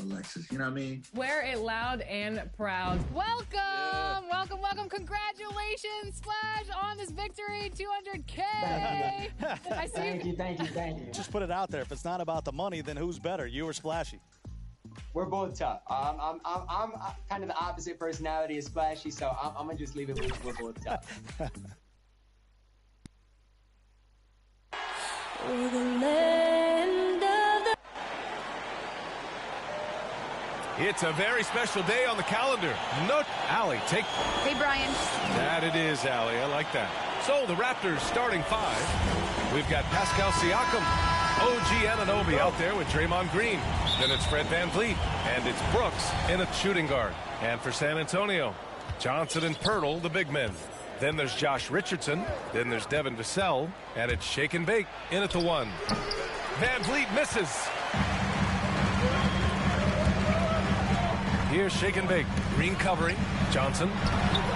Alexis. You know what I mean? Wear it loud and proud. Welcome, welcome, welcome. Congratulations, Splash, on this victory, 200K. Thank you. Just put it out there. If it's not about the money, then who's better, you or Splashy? We're both tough. I'm kind of the opposite personality as Splashy, so I'm gonna just leave it with we're both tough. It's a very special day on the calendar. Allie, take... Hey, Brian. That it is, Allie. I like that. So, the Raptors starting five. We've got Pascal Siakam, OG Anunoby out there with Draymond Green. Then it's Fred VanVleet, and it's Brooks in a shooting guard. And for San Antonio, Johnson and Pirtle, the big men. Then there's Josh Richardson. Then there's Devin Vassell. And it's Shake and Bake in at the one. VanVleet misses. Here's Shake and Bake. Green covering. Johnson.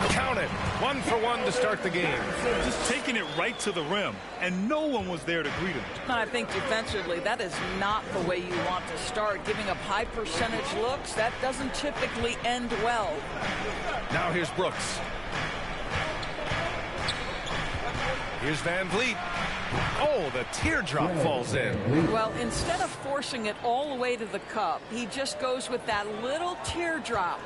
Count it. 1 for 1 to start the game. Just taking it right to the rim, and no one was there to greet him. I think defensively, that is not the way you want to start. Giving up high percentage looks, that doesn't typically end well. Now here's Brooks. Here's VanVleet. Oh, the teardrop falls in. Well, instead of forcing it all the way to the cup, he just goes with that little teardrop.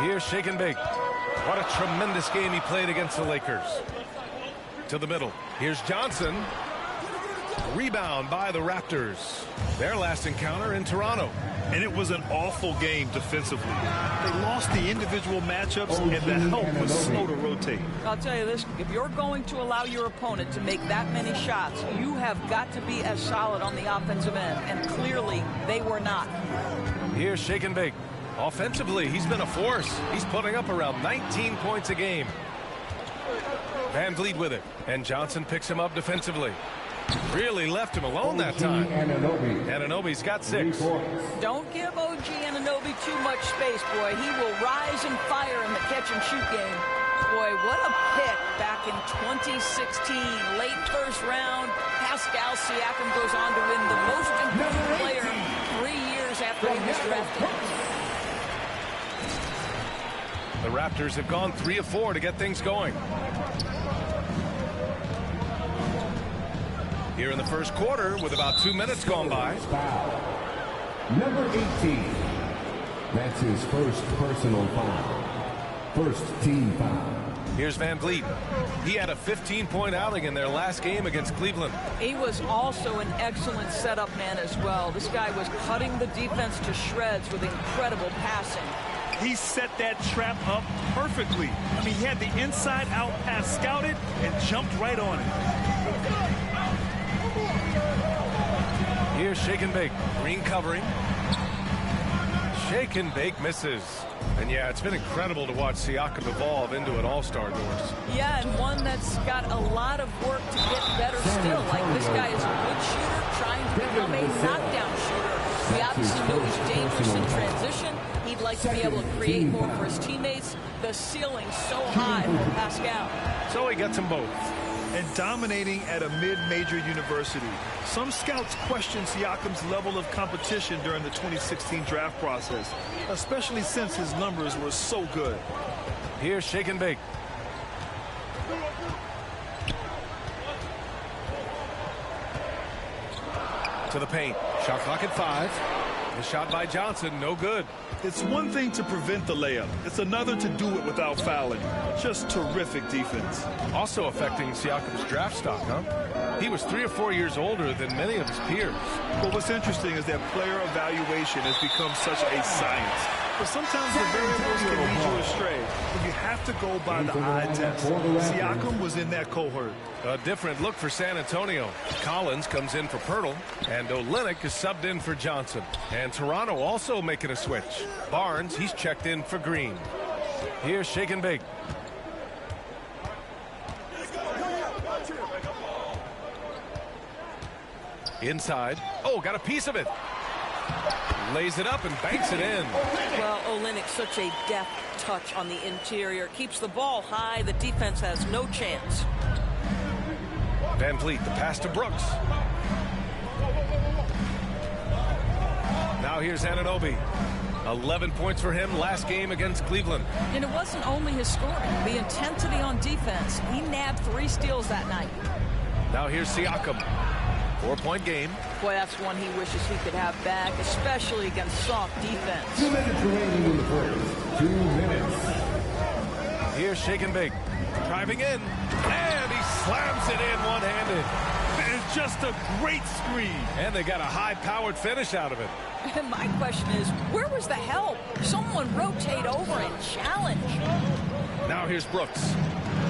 Here's Shake and Bake. What a tremendous game he played against the Lakers. To the middle. Here's Johnson. Rebound by the Raptors. Their last encounter in Toronto. And it was an awful game defensively. They lost the individual matchups, and the help was slow to rotate. I'll tell you this, if you're going to allow your opponent to make that many shots, you have got to be as solid on the offensive end, and clearly they were not. Here's Shake and Bake. Offensively, he's been a force. He's putting up around 19 points a game. VanVleet with it, and Johnson picks him up defensively. Really left him alone that time. Anunoby's got 6. Don't give OG Anunoby too much space, boy. He will rise and fire in the catch-and-shoot game. Boy, what a pick back in 2016. Late first round, Pascal Siakam goes on to win the most improved player 3 years after he was drafted. The Raptors have gone 3 of 4 to get things going. Here in the first quarter with about 2 minutes gone by. Number 18. That's his first personal foul. First team foul. Here's VanVleet. He had a 15-point outing in their last game against Cleveland. He was also an excellent setup man as well. This guy was cutting the defense to shreds with incredible passing. He set that trap up perfectly. I mean, he had the inside-out pass scouted and jumped right on it. Here's Shake and Bake. Green covering. Shake and Bake misses. And yeah, it's been incredible to watch Siakam evolve into an all-star, Doris. Yeah, and one that's got a lot of work to get better still. Like, this guy is a good shooter trying to become a knockdown shooter. We obviously know he's dangerous in transition. He'd like to be able to create more for his teammates. The ceiling's so high for Pascal. So he gets them both. And dominating at a mid-major university. Some scouts question Siakam's level of competition during the 2016 draft process, especially since his numbers were so good. Here's Shake and Bake. To the paint. Shot clock at 5. The shot by Johnson, no good. It's one thing to prevent the layup. It's another to do it without fouling. Just terrific defense. Also affecting Siakam's draft stock, huh? He was 3 or 4 years older than many of his peers. But what's interesting is that player evaluation has become such a science. But sometimes the variables can lead you astray. And you have to go by the eye test. Siakam was in that cohort. A different look for San Antonio. Collins comes in for Pirtle, and Olynyk is subbed in for Johnson. And Toronto also making a switch. Barnes, he's checked in for Green. Here's Shake and Bake. Inside. Oh, got a piece of it. Lays it up and banks it in. Well, Olynyk, such a deft touch on the interior. Keeps the ball high. The defense has no chance. Van Vliet, the pass to Brooks. Now here's Anunoby. 11 points for him last game against Cleveland. And it wasn't only his scoring. The intensity on defense. He nabbed 3 steals that night. Now here's Siakam. 4-point game. Boy, that's one he wishes he could have back, especially against soft defense. 2 minutes remaining in the first. 2 minutes. Here's Shake and Bake. Driving in. And he slams it in one-handed. It's just a great screen. And they got a high-powered finish out of it. And my question is, where was the help? Someone rotate over and challenge. Now here's Brooks.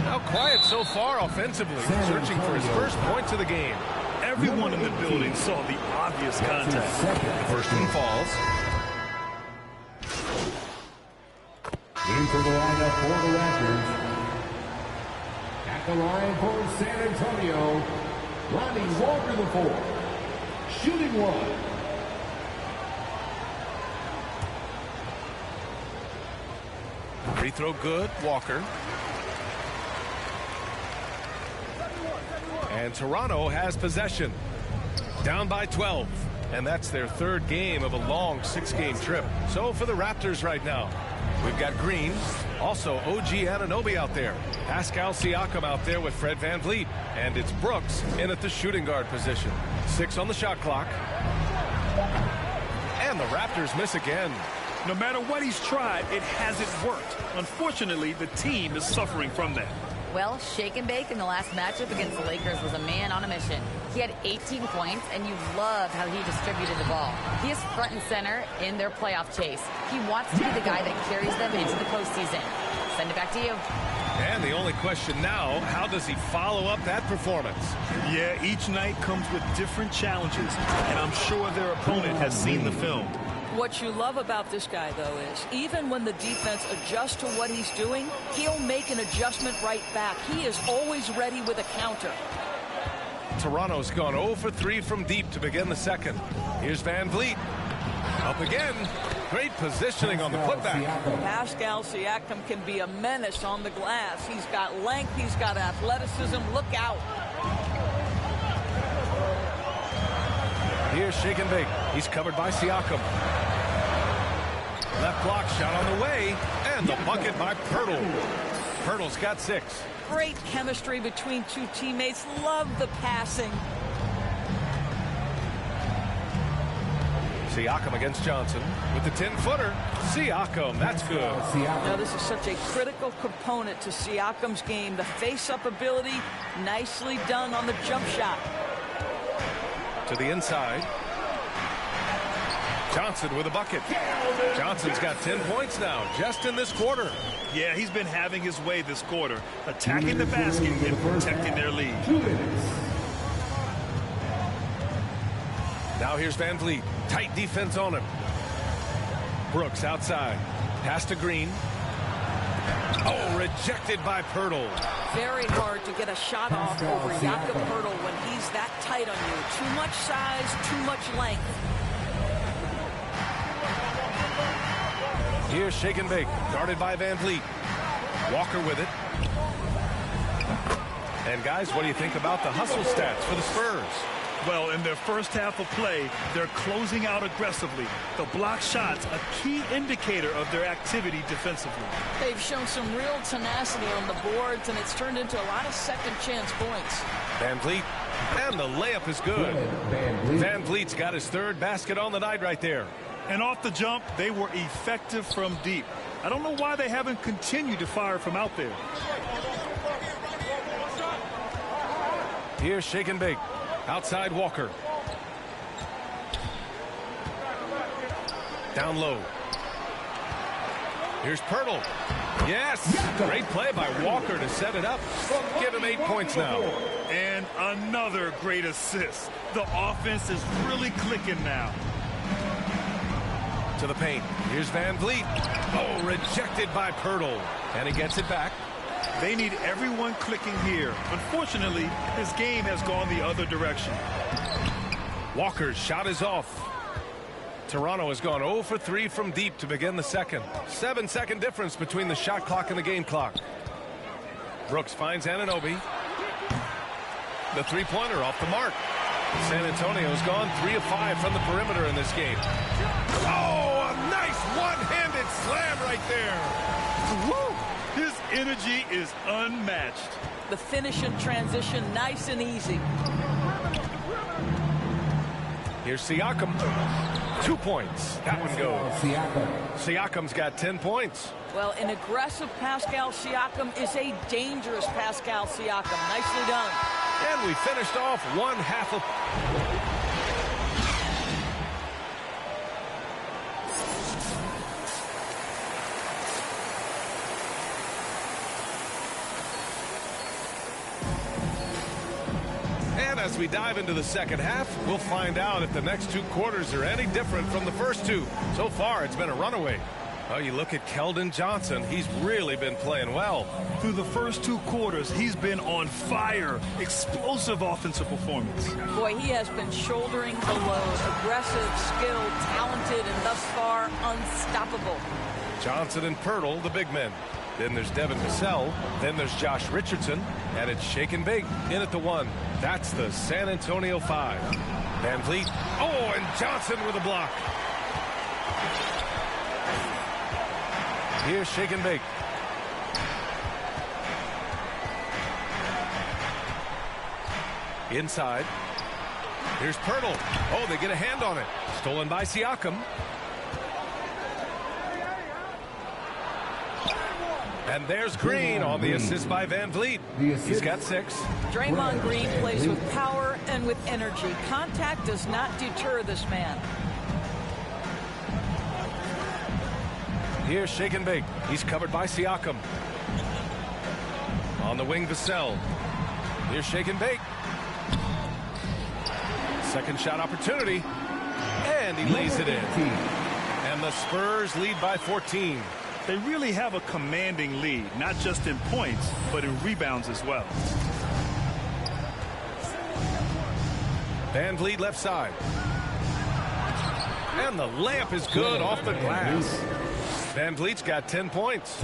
How quiet so far offensively, searching for his first points of the game. Everyone in the building saw the obvious contact. First one falls. Into the lineup for the Raptors. At the line for San Antonio, Lonnie Walker the 4. Shooting 1. Free throw good, Walker. And Toronto has possession. Down by 12. And that's their 3rd game of a long 6-game trip. So for the Raptors right now, we've got Green. Also OG Anunoby out there. Pascal Siakam out there with Fred Van Vliet. And it's Brooks in at the shooting guard position. 6 on the shot clock. And the Raptors miss again. No matter what he's tried, it hasn't worked. Unfortunately, the team is suffering from that. Well, Shake and Bake in the last matchup against the Lakers was a man on a mission. He had 18 points, and you loved how he distributed the ball. He is front and center in their playoff chase. He wants to be the guy that carries them into the postseason. Send it back to you. And the only question now, how does he follow up that performance? Yeah, each night comes with different challenges, and I'm sure their opponent has seen the film. What you love about this guy, though, is even when the defense adjusts to what he's doing, he'll make an adjustment right back. He is always ready with a counter. Toronto's gone 0 for 3 from deep to begin the second. Here's Van Vliet. Up again. Great positioning on the putback. Pascal Siakam can be a menace on the glass. He's got length. He's got athleticism. Look out. Here's Shake and Bake. He's covered by Siakam. Left block shot on the way. And the bucket by Pirtle. Pirtle's got 6. Great chemistry between 2 teammates. Love the passing. Siakam against Johnson with the 10-footer. Siakam, that's good. Now, this is such a critical component to Siakam's game. The face-up ability, nicely done on the jump shot. To the inside. Johnson with a bucket. Johnson's got 10 points now, just in this quarter. Yeah, he's been having his way this quarter, attacking the basket and protecting their lead. Now here's Van Vliet. Tight defense on him. Brooks outside. Pass to Green. Oh, rejected by Pirtle. Very hard to get a shot off over Jakob Pirtle when he's that tight on you. Too much size, too much length. Here's Shake and Bake, guarded by Van Vliet. Walker with it. And guys, what do you think about the hustle stats for the Spurs? Well, in their first half of play, they're closing out aggressively. The block shots, a key indicator of their activity defensively. They've shown some real tenacity on the boards, and it's turned into a lot of second-chance points. Van Vliet, and the layup is good. Van Vliet's got his 3rd basket on the night right there. And off the jump, they were effective from deep. I don't know why they haven't continued to fire from out there. Here's Shake and Bake. Outside Walker. Down low. Here's Pirtle. Yes, great play by Walker to set it up. Give him 8 points now. And another great assist. The offense is really clicking now. To the paint. Here's Van Vliet. Oh, rejected by Pirtle. And he gets it back. They need everyone clicking here. Unfortunately, his game has gone the other direction. Walker's shot is off. Toronto has gone 0 for 3 from deep to begin the second. 7-second difference between the shot clock and the game clock. Brooks finds Anunoby. The three-pointer off the mark. San Antonio's gone 3 of 5 from the perimeter in this game. Oh, a nice one-handed slam right there. Woo! His energy is unmatched. The finish in transition, nice and easy. Here's Siakam. 2 points. That one goes. Siakam's got 10 points. Well, an aggressive Pascal Siakam is a dangerous Pascal Siakam. Nicely done. And we finished off one half of... And as we dive into the second half, we'll find out if the next 2 quarters are any different from the first 2. So far, it's been a runaway. Oh, you look at Keldon Johnson. He's really been playing well. Through the first 2 quarters, he's been on fire. Explosive offensive performance. Boy, he has been shouldering the load. Aggressive, skilled, talented, and thus far unstoppable. Johnson and Pirtle, the big men. Then there's Devin Vassell. Then there's Josh Richardson. And it's shaken big in at the 1. That's the San Antonio 5. Van Vliet. Oh, and Johnson with a block. Here's shaken big. Inside. Here's Pirtle. Oh, they get a hand on it. Stolen by Siakam. And there's Green on the assist by Van Vliet. He's got 6. Draymond Green plays with power and with energy. Contact does not deter this man. Here's shaken big. He's covered by Siakam. On the wing, Vassell. Here's shaken big. Second shot opportunity. And he lays it in. And the Spurs lead by 14. They really have a commanding lead, not just in points, but in rebounds as well. Van Vliet left side. And the layup is good off the glass. Van Vliet's got 10 points.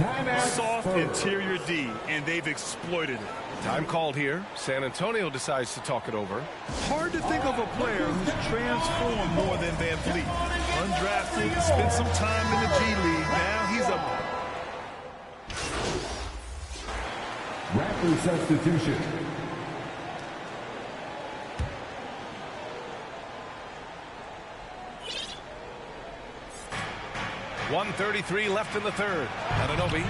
Soft interior D, and they've exploited it. Time called here. San Antonio decides to talk it over. Hard to think of a player who's transformed more than Van Vliet. Undrafted, spent some time in the G League. Now he's a... Raptor substitution. 1:33 left in the third. Anunoby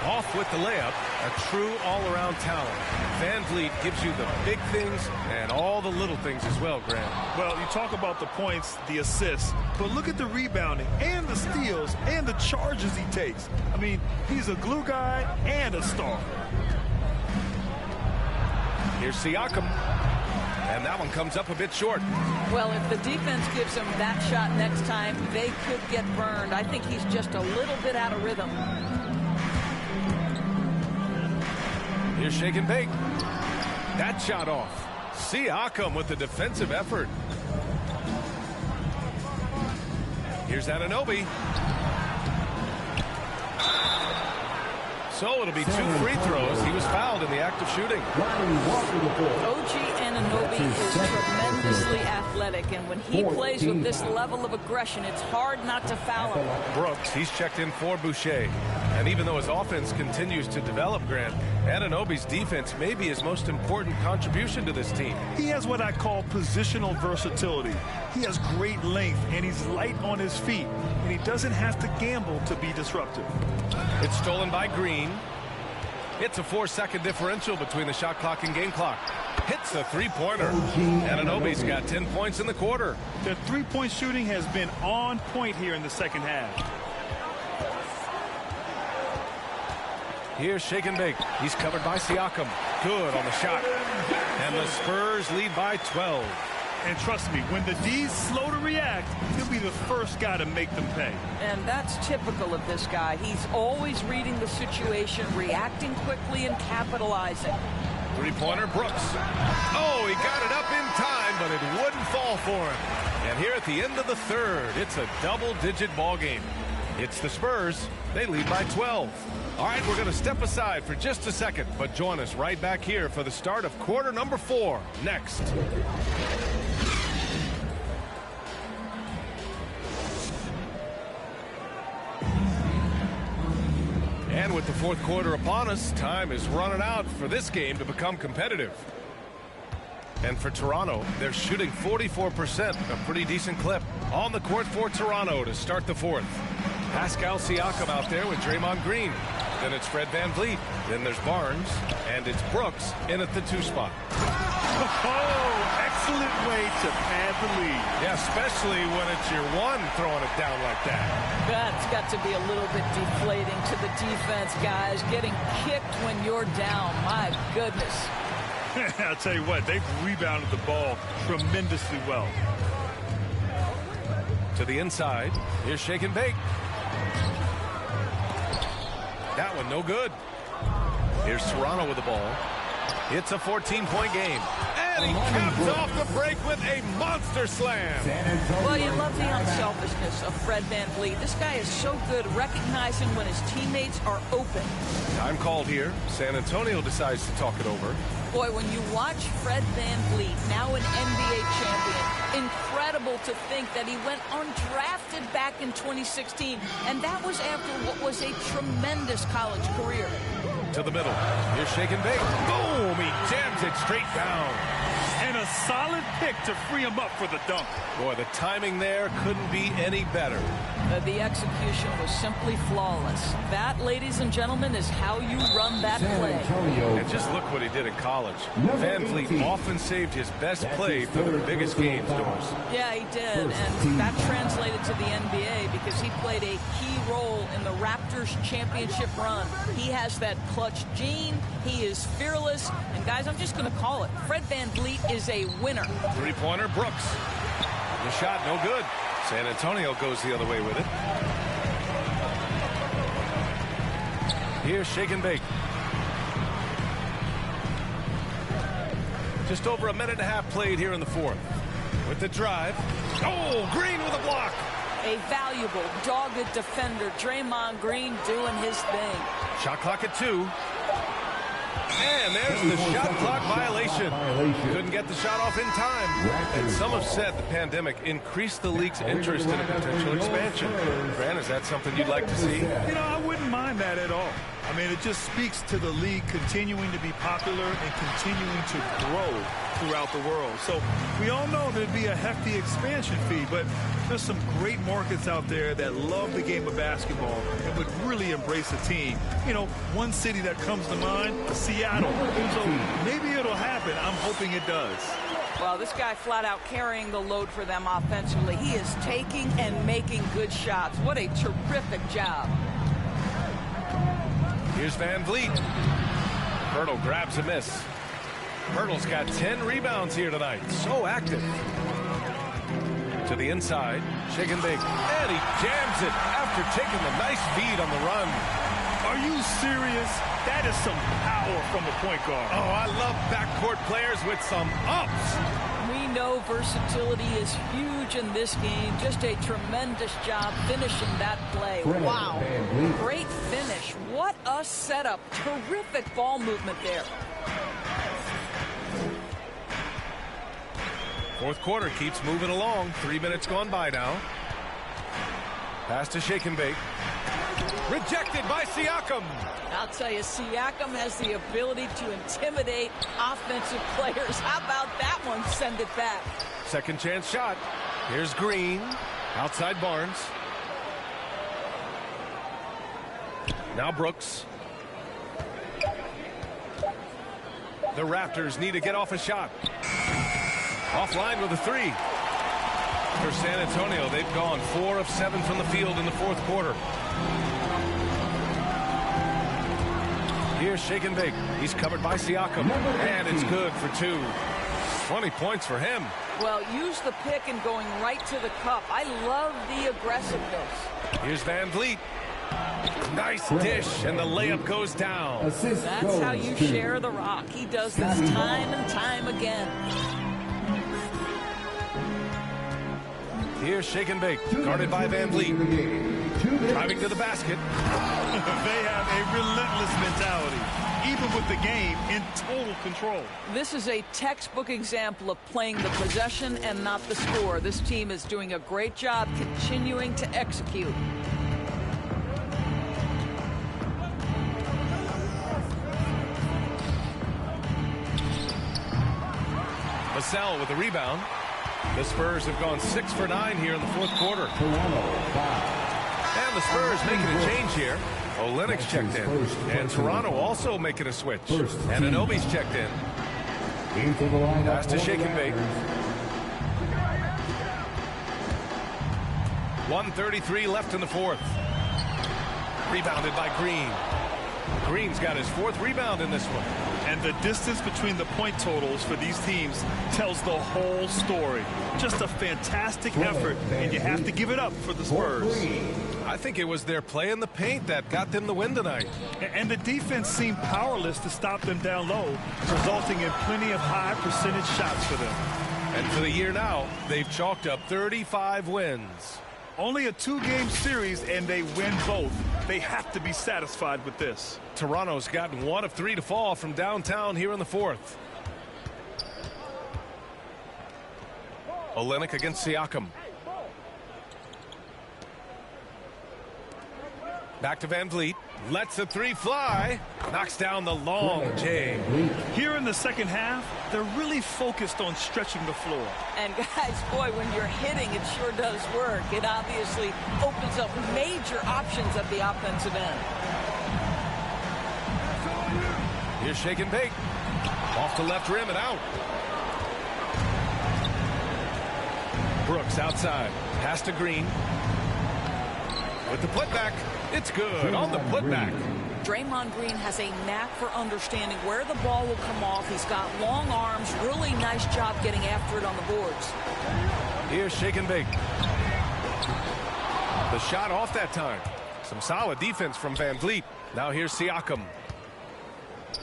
off with the layup. A true all-around talent. Van Vliet gives you the big things and all the little things as well, Grant. Well, you talk about the points, the assists, but look at the rebounding and the steals and the charges he takes. I mean, he's a glue guy and a star. Here's Siakam. And that one comes up a bit short. Well, if the defense gives him that shot next time, they could get burned. I think he's just a little bit out of rhythm. Here's shaken big. That shot off. Siakam with the defensive effort. Here's Anunoby. So it'll be 2 free throws. He was fouled in the act of shooting. OG Anunoby is tremendously athletic, and when he plays with this level of aggression, it's hard not to foul him. Brooks, he's checked in for Boucher. And even though his offense continues to develop, Grant, Anunoby's defense may be his most important contribution to this team. He has what I call positional versatility. He has great length, and he's light on his feet, and he doesn't have to gamble to be disruptive. It's stolen by Green. It's a 4-second differential between the shot clock and game clock. Hits a three-pointer. Anunoby's got 10 points in the quarter. The three-point shooting has been on point here in the second half. Here's shake and bake. He's covered by Siakam. Good on the shot. And the Spurs lead by 12. And trust me, when the D's slow to react, he'll be the first guy to make them pay. And that's typical of this guy. He's always reading the situation, reacting quickly, and capitalizing. Three-pointer, Brooks. Oh, he got it up in time, but it wouldn't fall for him. And here at the end of the third, it's a double-digit ball game. It's the Spurs. They lead by 12. All right, we're going to step aside for just a second, but join us right back here for the start of quarter number 4 next. And with the fourth quarter upon us, time is running out for this game to become competitive. And for Toronto, they're shooting 44%, a pretty decent clip. On the court for Toronto to start the fourth. Pascal Siakam out there with Draymond Green. Then it's Fred VanVleet. Then there's Barnes. And it's Brooks in at the 2 spot. Oh, excellent way to pad the lead. Yeah, especially when it's your one throwing it down like that. That's got to be a little bit deflating to the defense, guys. Getting kicked when you're down. My goodness. I'll tell you what, they've rebounded the ball tremendously well. To the inside. Here's shake and bake. That one no good. Here's Toronto with the ball. It's a 14-point game. And he caps off the break with a monster slam. Well, you love the unselfishness of Fred VanVleet. This guy is so good recognizing when his teammates are open. Time called here. San Antonio decides to talk it over. Boy, when you watch Fred VanVleet, now an NBA champion, incredible to think that he went undrafted back in 2016, and that was after what was a tremendous college career. To the middle. Here's shake and bake. Boom! He jams it straight down. And a solid pick to free him up for the dunk. Boy, the timing there couldn't be any better. The execution was simply flawless. That, ladies and gentlemen, is how you run that play. And just look what he did in college. VanVleet often saved his best play for the biggest games, Doris. Yeah, he did, and that translated to the NBA because he played a key role in the Raptors championship run. He has that clutch gene. He is fearless. And, guys, I'm just going to call it. Fred VanVleet is a winner. Three-pointer, Brooks. The shot, no good. San Antonio goes the other way with it. Here's shake and bake. Just over a minute and a half played here in the fourth. With the drive. Oh, Green with a block. A valuable, dogged defender, Draymond Green, doing his thing. Shot clock at 2. And there's the shot clock violation. Couldn't get the shot off in time. And some have said the pandemic increased the league's interest in a potential expansion. Grant, is that something you'd like to see? You know, I wouldn't mind that at all. I mean, it just speaks to the league continuing to be popular and continuing to grow throughout the world. So we all know there'd be a hefty expansion fee, but there's some great markets out there that love the game of basketball and would really embrace a team. You know, one city that comes to mind, Seattle. So maybe it'll happen. I'm hoping it does. Well, this guy flat out carrying the load for them offensively. He is taking and making good shots. What a terrific job. Here's VanVleet. Hurdle grabs a miss. Hurdle's got 10 rebounds here tonight. So active. To the inside. Shake and bake. And he jams it after taking the nice feed on the run. Are you serious? That is some power from a point guard. Oh, I love backcourt players with some ups. We know versatility is huge in this game. Just a tremendous job finishing that play. Wow. Great finish. What a setup. Terrific ball movement there. Fourth quarter keeps moving along. 3 minutes gone by now. Pass to shake and bake. Rejected by Siakam. I'll tell you, Siakam has the ability to intimidate offensive players. How about that one? Send it back. Second chance shot. Here's Green. Outside Barnes. Now Brooks. The Raptors need to get off a shot. Offline with a 3. For San Antonio, they've gone 4 of 7 from the field in the fourth quarter. Here's shake and bake. He's covered by Siakam, and it's good for 2. 20 points for him. Well, use the pick and going right to the cup. I love the aggressiveness. Here's Van Vliet. Nice dish, and the layup goes down. That's how you share the rock. He does this time and time again. Here's shake and bake, guarded by Van Vliet. Driving to the basket. They have a relentless mentality, even with the game in total control. This is a textbook example of playing the possession and not the score. This team is doing a great job continuing to execute. Vassell with the rebound. The Spurs have gone 6 for 9 here in the fourth quarter. And the Spurs making a change here. Olynyk's checked in. And Toronto also making a switch. And Anunoby's checked in. Pass to shake and bake. 1:33 left in the fourth. Rebounded by Green. Green's got his 4th rebound in this one. And the distance between the point totals for these teams tells the whole story. Just a fantastic effort, and you have to give it up for the Spurs. I think it was their play in the paint that got them the win tonight. And the defense seemed powerless to stop them down low, resulting in plenty of high percentage shots for them. And for the year now, they've chalked up 35 wins. Only a 2-game series, and they win both. They have to be satisfied with this. Toronto's gotten 1 of 3 to fall from downtown here in the fourth. Olynyk against Siakam. Back to Van Vliet. Lets the 3 fly. Knocks down the long J. Here in the second half, they're really focused on stretching the floor. And guys, boy, when you're hitting, it sure does work. It obviously opens up major options at the offensive end. Here's shake and bake. Off the left rim and out. Brooks outside. Pass to Green. With the putback. It's good on the putback. Draymond Green has a knack for understanding where the ball will come off. He's got long arms. Really nice job getting after it on the boards. Here's shake and bake. The shot off that time. Some solid defense from Van Vliet. Now here's Siakam.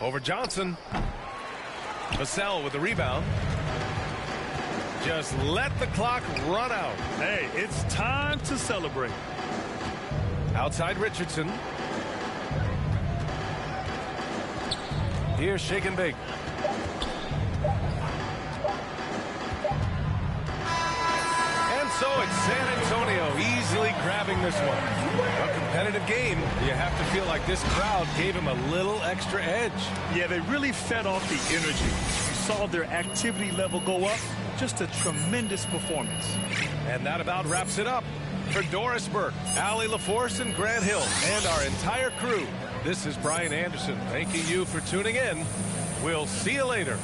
Over Johnson. Vassell with the rebound. Just let the clock run out. Hey, it's time to celebrate. Outside Richardson. Here's shake and bake. And so it's San Antonio easily grabbing this one. A competitive game. You have to feel like this crowd gave him a little extra edge. Yeah, they really fed off the energy. You saw their activity level go up. Just a tremendous performance. And that about wraps it up. For Doris Burke, Allie LaForce, and Grant Hill, and our entire crew, this is Brian Anderson thanking you for tuning in. We'll see you later.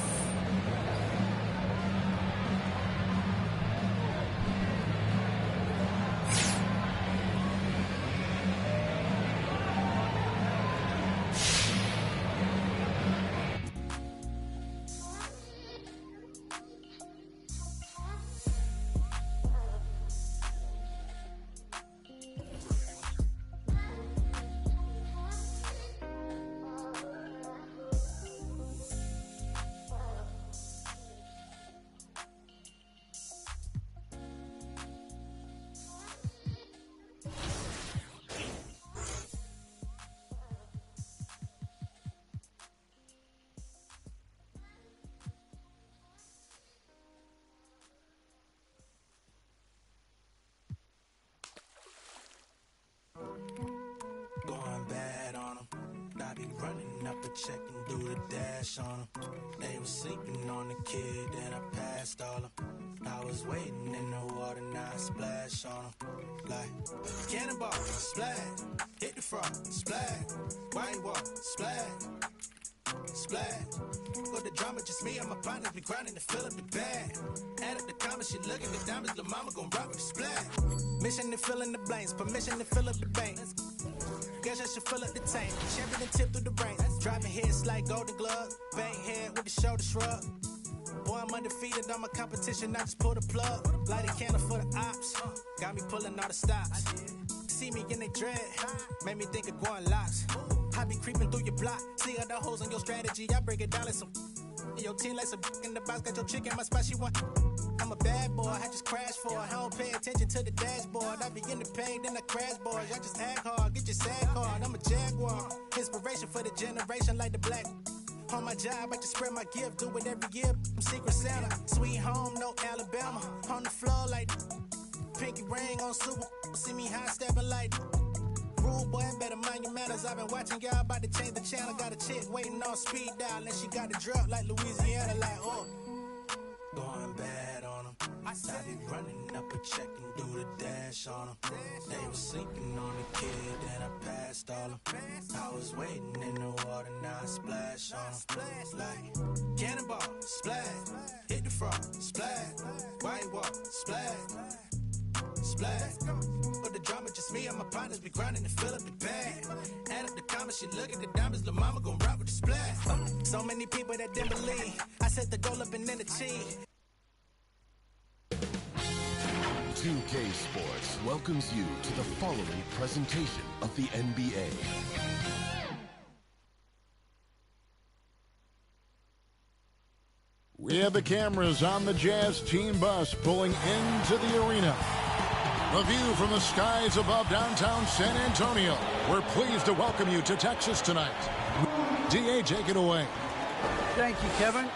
Going bad on them. I be running up a check and do the dash on them. They was sleeping on the kid, then I passed all them. I was waiting in the water, now I splash on them. Like, cannonball, splash. Hit the front, splash. White wall, splash. Splash. Got the drama, just me and my partners be grinding to fill up the bag. Add up the comments, she look at the diamonds, the mama gon' rock with the splat. Mission to fill in the blanks, permission to fill up the bank. Guess I should fill up the tank. Champion and tip through the brain. Driving hits like Golden Glove. Bang head with the shoulder shrug. Boy, I'm undefeated on my competition. I just pull the plug. Light a candle for the ops. Got me pulling all the stops. See me in they dread. Made me think of going locks. I be creeping through your block. See all the holes in your strategy. I break it down like some. Your team like some in the box. Got your chick in my spot. She want. I'm a bad boy. I just crash for it. I don't pay attention to the dashboard. I be in the pain, then I crash boys. I just act hard. Get your sad card. I'm a jaguar. Inspiration for the generation like the black. On my job, I just spread my gift. Do it every year. I'm Secret Santa. Sweet home, no Alabama. On the floor like pinky ring on super. See me high stepping like. Rude boy, better mind your manners. I've been watching y'all about to change the channel. Got a chick waiting on speed dial, and she got the drop like Louisiana, like oh. Going bad on them. I be running up a check and do the dash on them. They was sleeping on the kid, then I passed all them. I was waiting in the water, now I splash on them. Like cannonball, splash. Hit the frog, splash. White wall, splash. Splash. But the drama, just me and my partners be grinding to fill up the bag. Add up the comments, she look at the diamonds, the mama gon' rock with the splash. So many people that didn't believe. I set the goal up and then achieve. 2K Sports welcomes you to the following presentation of the NBA. We have the cameras on the Jazz team bus pulling into the arena. A view from the skies above downtown San Antonio. We're pleased to welcome you to Texas tonight. DA, take it away. Thank you, Kevin.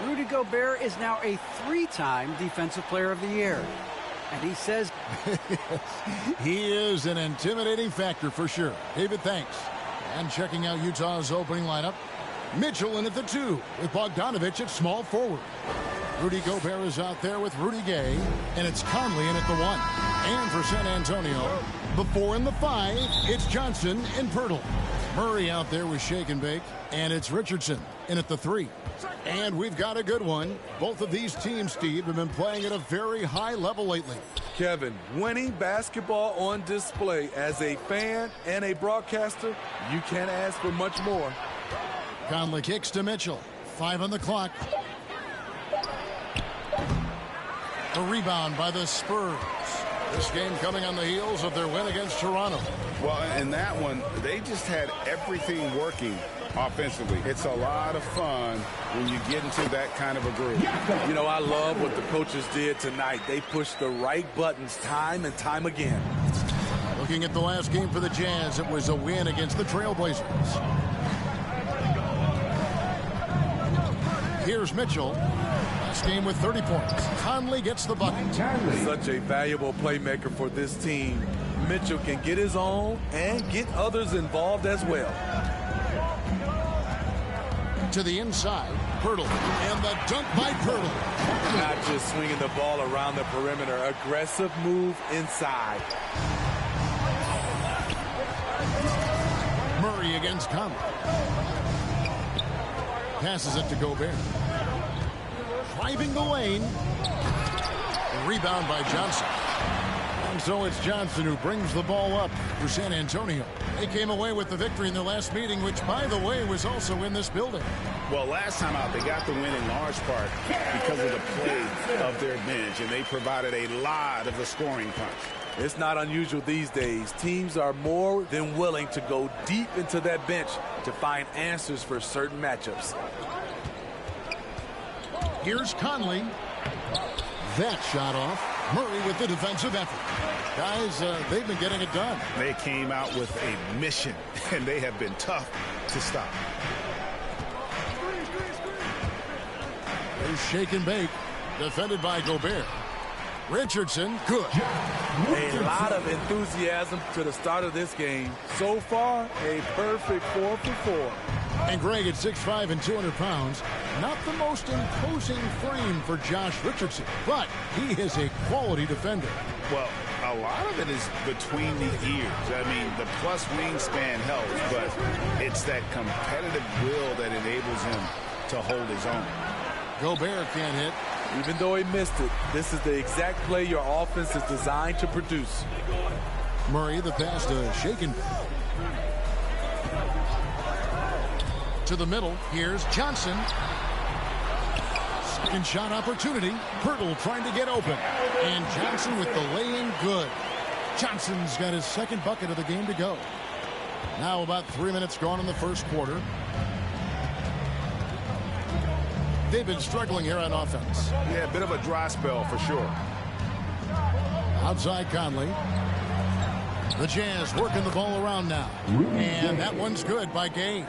Rudy Gobert is now a 3-time Defensive Player of the Year. And he says... He is an intimidating factor for sure. David, thanks. And checking out Utah's opening lineup, Mitchell in at the 2 with Bogdanovich at small forward. Rudy Gobert is out there with Rudy Gay, and it's Conley in at the 1. And for San Antonio, the 4 and the 5, it's Johnson and Pirtle. Murray out there with Shake and Bake, and it's Richardson in at the 3. And we've got a good one. Both of these teams, Steve, have been playing at a very high level lately. Kevin, winning basketball on display as a fan and a broadcaster, you can't ask for much more. Conley kicks to Mitchell. 5 on the clock. A rebound by the Spurs. This game coming on the heels of their win against Toronto. Well, in that one, they just had everything working offensively. It's a lot of fun when you get into that kind of a groove. You know, I love what the coaches did tonight. They pushed the right buttons time and time again. Looking at the last game for the Jazz, it was a win against the Trailblazers. Here's Mitchell. Last game with 30 points. Conley gets the bucket. Such a valuable playmaker for this team. Mitchell can get his own and get others involved as well. To the inside, Pirtle. And the dunk by Pirtle. Not just swinging the ball around the perimeter. Aggressive move inside. Murray against Conley. Passes it to Gobert. Driving the lane. A rebound by Johnson. And so it's Johnson who brings the ball up for San Antonio. They came away with the victory in their last meeting, which, by the way, was also in this building. Well, last time out, they got the win in large part because of the play of their bench, and they provided a lot of the scoring punch. It's not unusual these days. Teams are more than willing to go deep into that bench to find answers for certain matchups. Here's Conley. That shot off. Murray with the defensive effort. Guys, they've been getting it done. They came out with a mission, and they have been tough to stop. There's Shake and Bake, defended by Gobert. Richardson, good. A lot of enthusiasm to the start of this game. So far, a perfect 4 for 4. And Greg at 6'5" and 200 pounds, not the most imposing frame for Josh Richardson, but he is a quality defender. Well, a lot of it is between the ears. I mean, the plus wingspan helps, but it's that competitive will that enables him to hold his own. Gobert can't hit. Even though he missed it, this is the exact play your offense is designed to produce. Murray, the pass to Shaken. To the middle. Here's Johnson. Second shot opportunity. Pirtle trying to get open. And Johnson with the lay-in good. Johnson's got his second bucket of the game to go. Now about 3 minutes gone in the first quarter. They've been struggling here on offense. Yeah, a bit of a dry spell for sure. Outside Conley. The Jazz working the ball around now. And that one's good by Gay.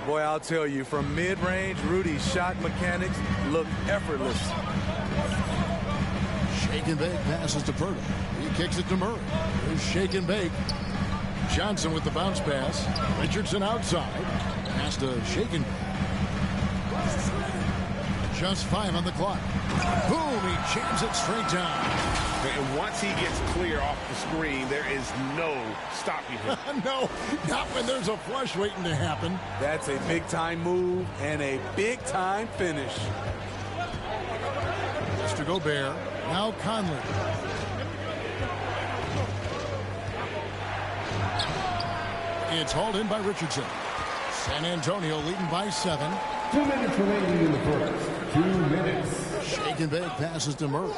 Boy, I'll tell you, from mid-range, Rudy's shot mechanics look effortless. Shake and bake passes to Pirtle. He kicks it to Murray. Here's shake and bake. Johnson with the bounce pass. Richardson outside. Pass to shake and bake. Just 5 on the clock. Boom, he jams it straight down. And once he gets clear off the screen, there is no stopping him. No, not when there's a flush waiting to happen. That's a big-time move and a big-time finish. Mr. Gobert, now Conley. It's hauled in by Richardson. San Antonio leading by 7. 2 minutes remaining in the first. 2 minutes. Shake and bake passes to Murray.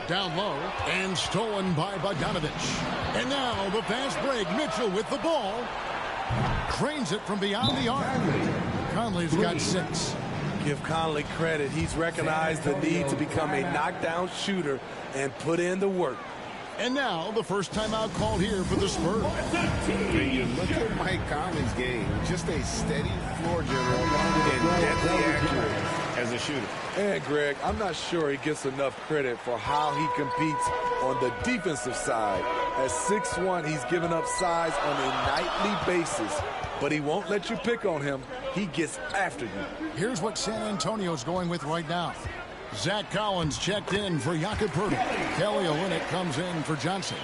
Down low and stolen by Bogdanovich. And now the fast break. Mitchell with the ball. Cranes it from beyond the arc. Conley's got 6. Give Conley credit. He's recognized the need to become a knockdown shooter and put in the work. And now the first timeout called here for the Spurs. When you look at Mike Conley's game, just a steady floor general and deadly accurate as a shooter. And Greg, I'm not sure he gets enough credit for how he competes on the defensive side. At 6'1", he's given up size on a nightly basis, but he won't let you pick on him. He gets after you. Here's what San Antonio's going with right now. Zach Collins checked in for Jakob Pirtle. Kelly Olynyk comes in for Johnson.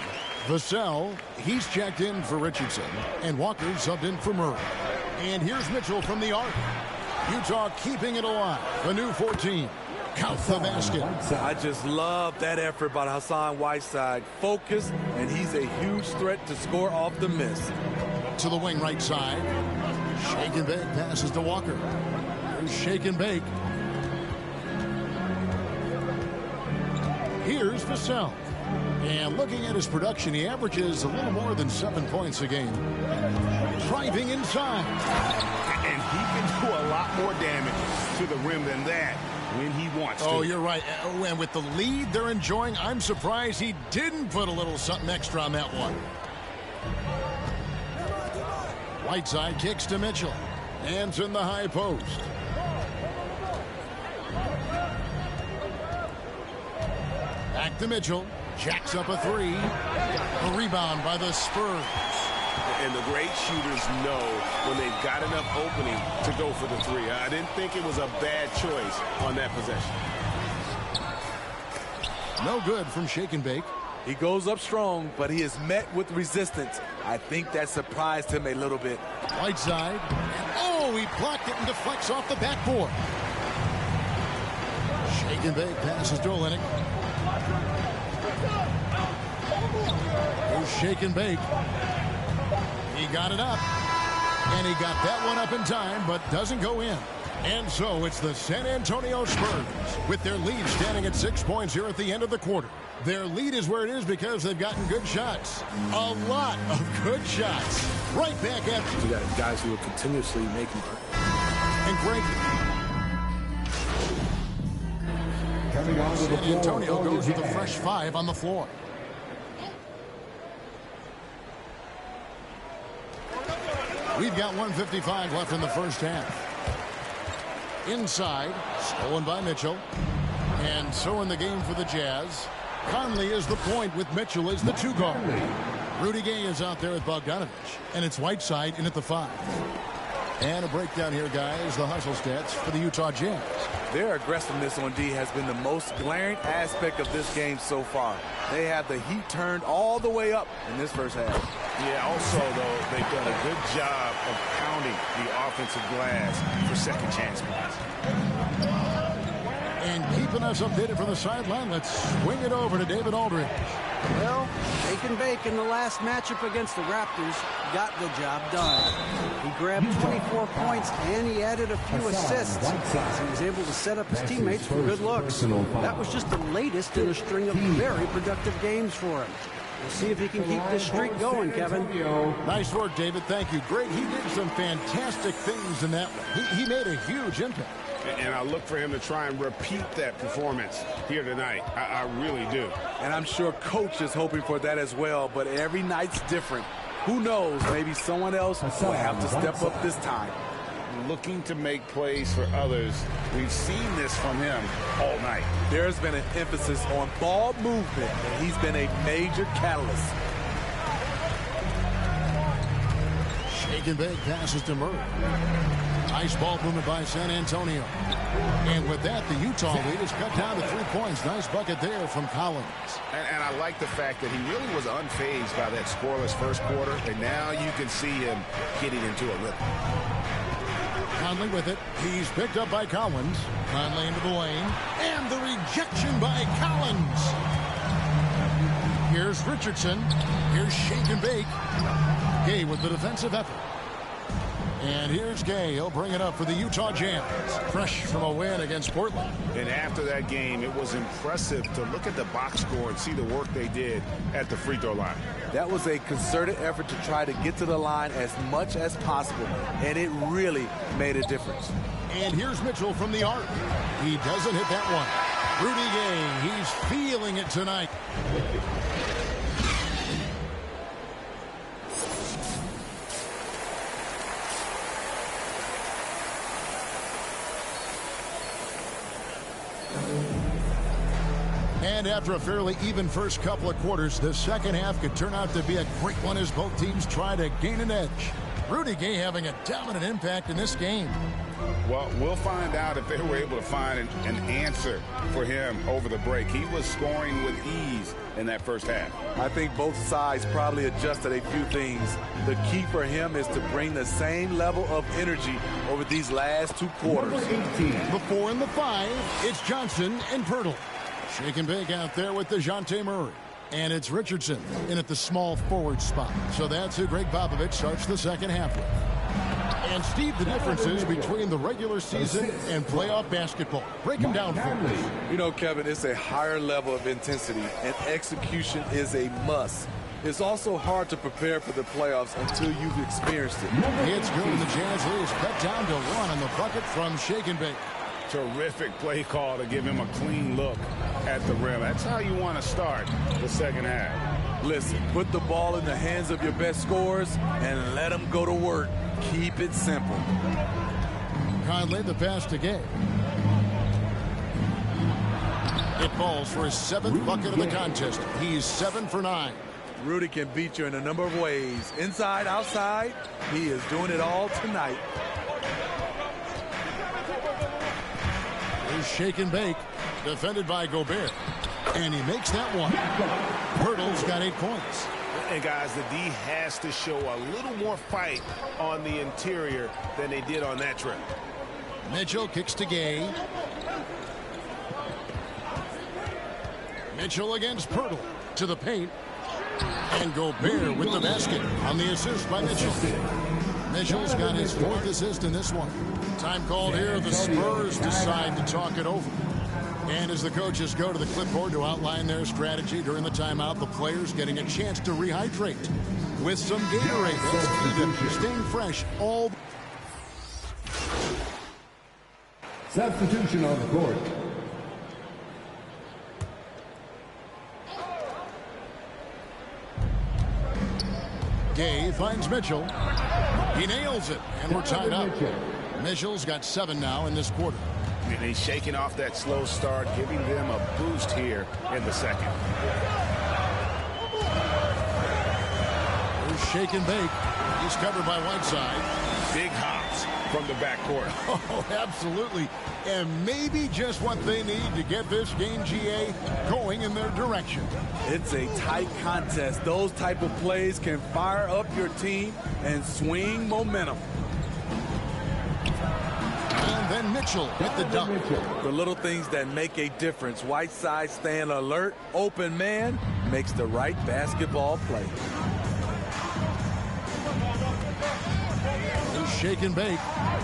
Vassell, he's checked in for Richardson. And Walker subbed in for Murray. And here's Mitchell from the arc. Utah keeping it alive. The new 14. Count the basket. I just love that effort by Hassan Whiteside. Focused, and he's a huge threat to score off the miss. To the wing right side. Shake and bake passes to Walker. Here's shake and bake. Here's Vassell. And looking at his production, he averages a little more than 7 points a game. Driving inside. And he can do a lot more damage to the rim than that when he wants to. Oh, you're right. And with the lead they're enjoying, I'm surprised he didn't put a little something extra on that one. Whiteside kicks to Mitchell. Hands in the high post. Back to Mitchell. Jacks up a 3. A rebound by the Spurs. And the great shooters know when they've got enough opening to go for the 3. I didn't think it was a bad choice on that possession. No good from Shake and Bake. He goes up strong, but he is met with resistance. I think that surprised him a little bit. Whiteside. Oh, he blocked it and deflects off the backboard. Shake and Bake passes to Olynyk. Here's Shake and Bake. He got it up. And he got that one up in time, but doesn't go in. And so it's the San Antonio Spurs with their lead standing at 6 points here at the end of the quarter. Their lead is where it is because they've gotten good shots. A lot of good shots. Right back at you. Got guys who are continuously making it. And Greg. San Antonio goes with a fresh 5 on the floor. We've got 1:55 left in the first half. Inside, stolen by Mitchell. And so in the game for the Jazz, Conley is the point with Mitchell as the 2 guard. Rudy Gay is out there with Bogdanovich. And it's Whiteside in at the 5. And a breakdown here, guys. The hustle stats for the Utah Jazz. Their aggressiveness on D has been the most glaring aspect of this game so far. They have the heat turned all the way up in this first half. Yeah, also, though, they've done a good job of pounding the offensive glass for second chance points. And keeping us updated from the sideline, let's swing it over to David Aldridge. Well, shake and bake in the last matchup against the Raptors got the job done. He grabbed 24 points and he added a few assists. He was able to set up his teammates for good looks. That was just the latest in a string of very productive games for him. We'll see if he can keep this streak going, Kevin. Nice work, David. Thank you. Great. He did some fantastic things in that one. He made a huge impact. And I look for him to try and repeat that performance here tonight. I really do. And I'm sure Coach is hoping for that as well, but every night's different. Who knows, maybe someone else will have to step up this time. Looking to make plays for others. We've seen this from him all night. There's been an emphasis on ball movement, and he's been a major catalyst. Shake and bake passes to Murray. Nice ball movement by San Antonio. And with that, the Utah lead is cut down to 3 points. Nice bucket there from Collins. And I like the fact that he really was unfazed by that scoreless first quarter. And now you can see him getting into a rhythm. Conley with it. He's picked up by Collins. Conley into the lane. And the rejection by Collins. Here's Richardson. Here's Shake and Bake. Gay with the defensive effort. And here's Gay. He'll bring it up for the Utah Jazz. Fresh from a win against Portland. And after that game, it was impressive to look at the box score and see the work they did at the free throw line. That was a concerted effort to try to get to the line as much as possible, and it really made a difference. And here's Mitchell from the arc. He doesn't hit that one. Rudy Gay, he's feeling it tonight. And after a fairly even first couple of quarters, the second half could turn out to be a great one as both teams try to gain an edge. Rudy Gay having a dominant impact in this game. Well, we'll find out if they were able to find an answer for him over the break. He was scoring with ease in that first half. I think both sides probably adjusted a few things. The key for him is to bring the same level of energy over these last two quarters. The 4 and the 5, it's Johnson and Pirtle. Shake and bake out there with DeJounte Murray. And it's Richardson in at the small forward spot. So that's who Greg Popovich starts the second half with. And Steve, the differences between the regular season and playoff basketball. Break them down for us. You know, Kevin, it's a higher level of intensity, and execution is a must. It's also hard to prepare for the playoffs until you've experienced it. It's good, and the Jazz lead is cut down to 1 on the bucket from Shake and Bake. Terrific play call to give him a clean look at the rim. That's how you want to start the second half. Listen, put the ball in the hands of your best scorers and let them go to work. Keep it simple. Conley, the pass to Gay. It falls for his 7th bucket of the contest. He's 7 for 9. Rudy can beat you in a number of ways. Inside, outside, he is doing it all tonight. Here's Shake and Bake, defended by Gobert. And he makes that one. Pirtle's got 8 points. And guys, the D has to show a little more fight on the interior than they did on that trip. Mitchell kicks to Gay. Mitchell against Pirtle to the paint. And Gobert with the basket on the assist by Mitchell. Mitchell's got his 4th assist in this one. Time called here. The Spurs decide to talk it over. And as the coaches go to the clipboard to outline their strategy during the timeout, the players getting a chance to rehydrate with some Gatorade. That's key to staying fresh all. Substitution on the court. Gay finds Mitchell. He nails it, and we're tied up. Mitchell's got 7 now in this quarter. And he's shaking off that slow start, giving them a boost here in the second. There's Shake and Bake. He's covered by Whiteside. Big hops from the backcourt. Oh, absolutely. And maybe just what they need to get this game, GA, going in their direction. It's a tight contest. Those type of plays can fire up your team and swing momentum. And then Mitchell with the dunk. The little things that make a difference. Whiteside staying alert, open man, makes the right basketball play. Shake and bake.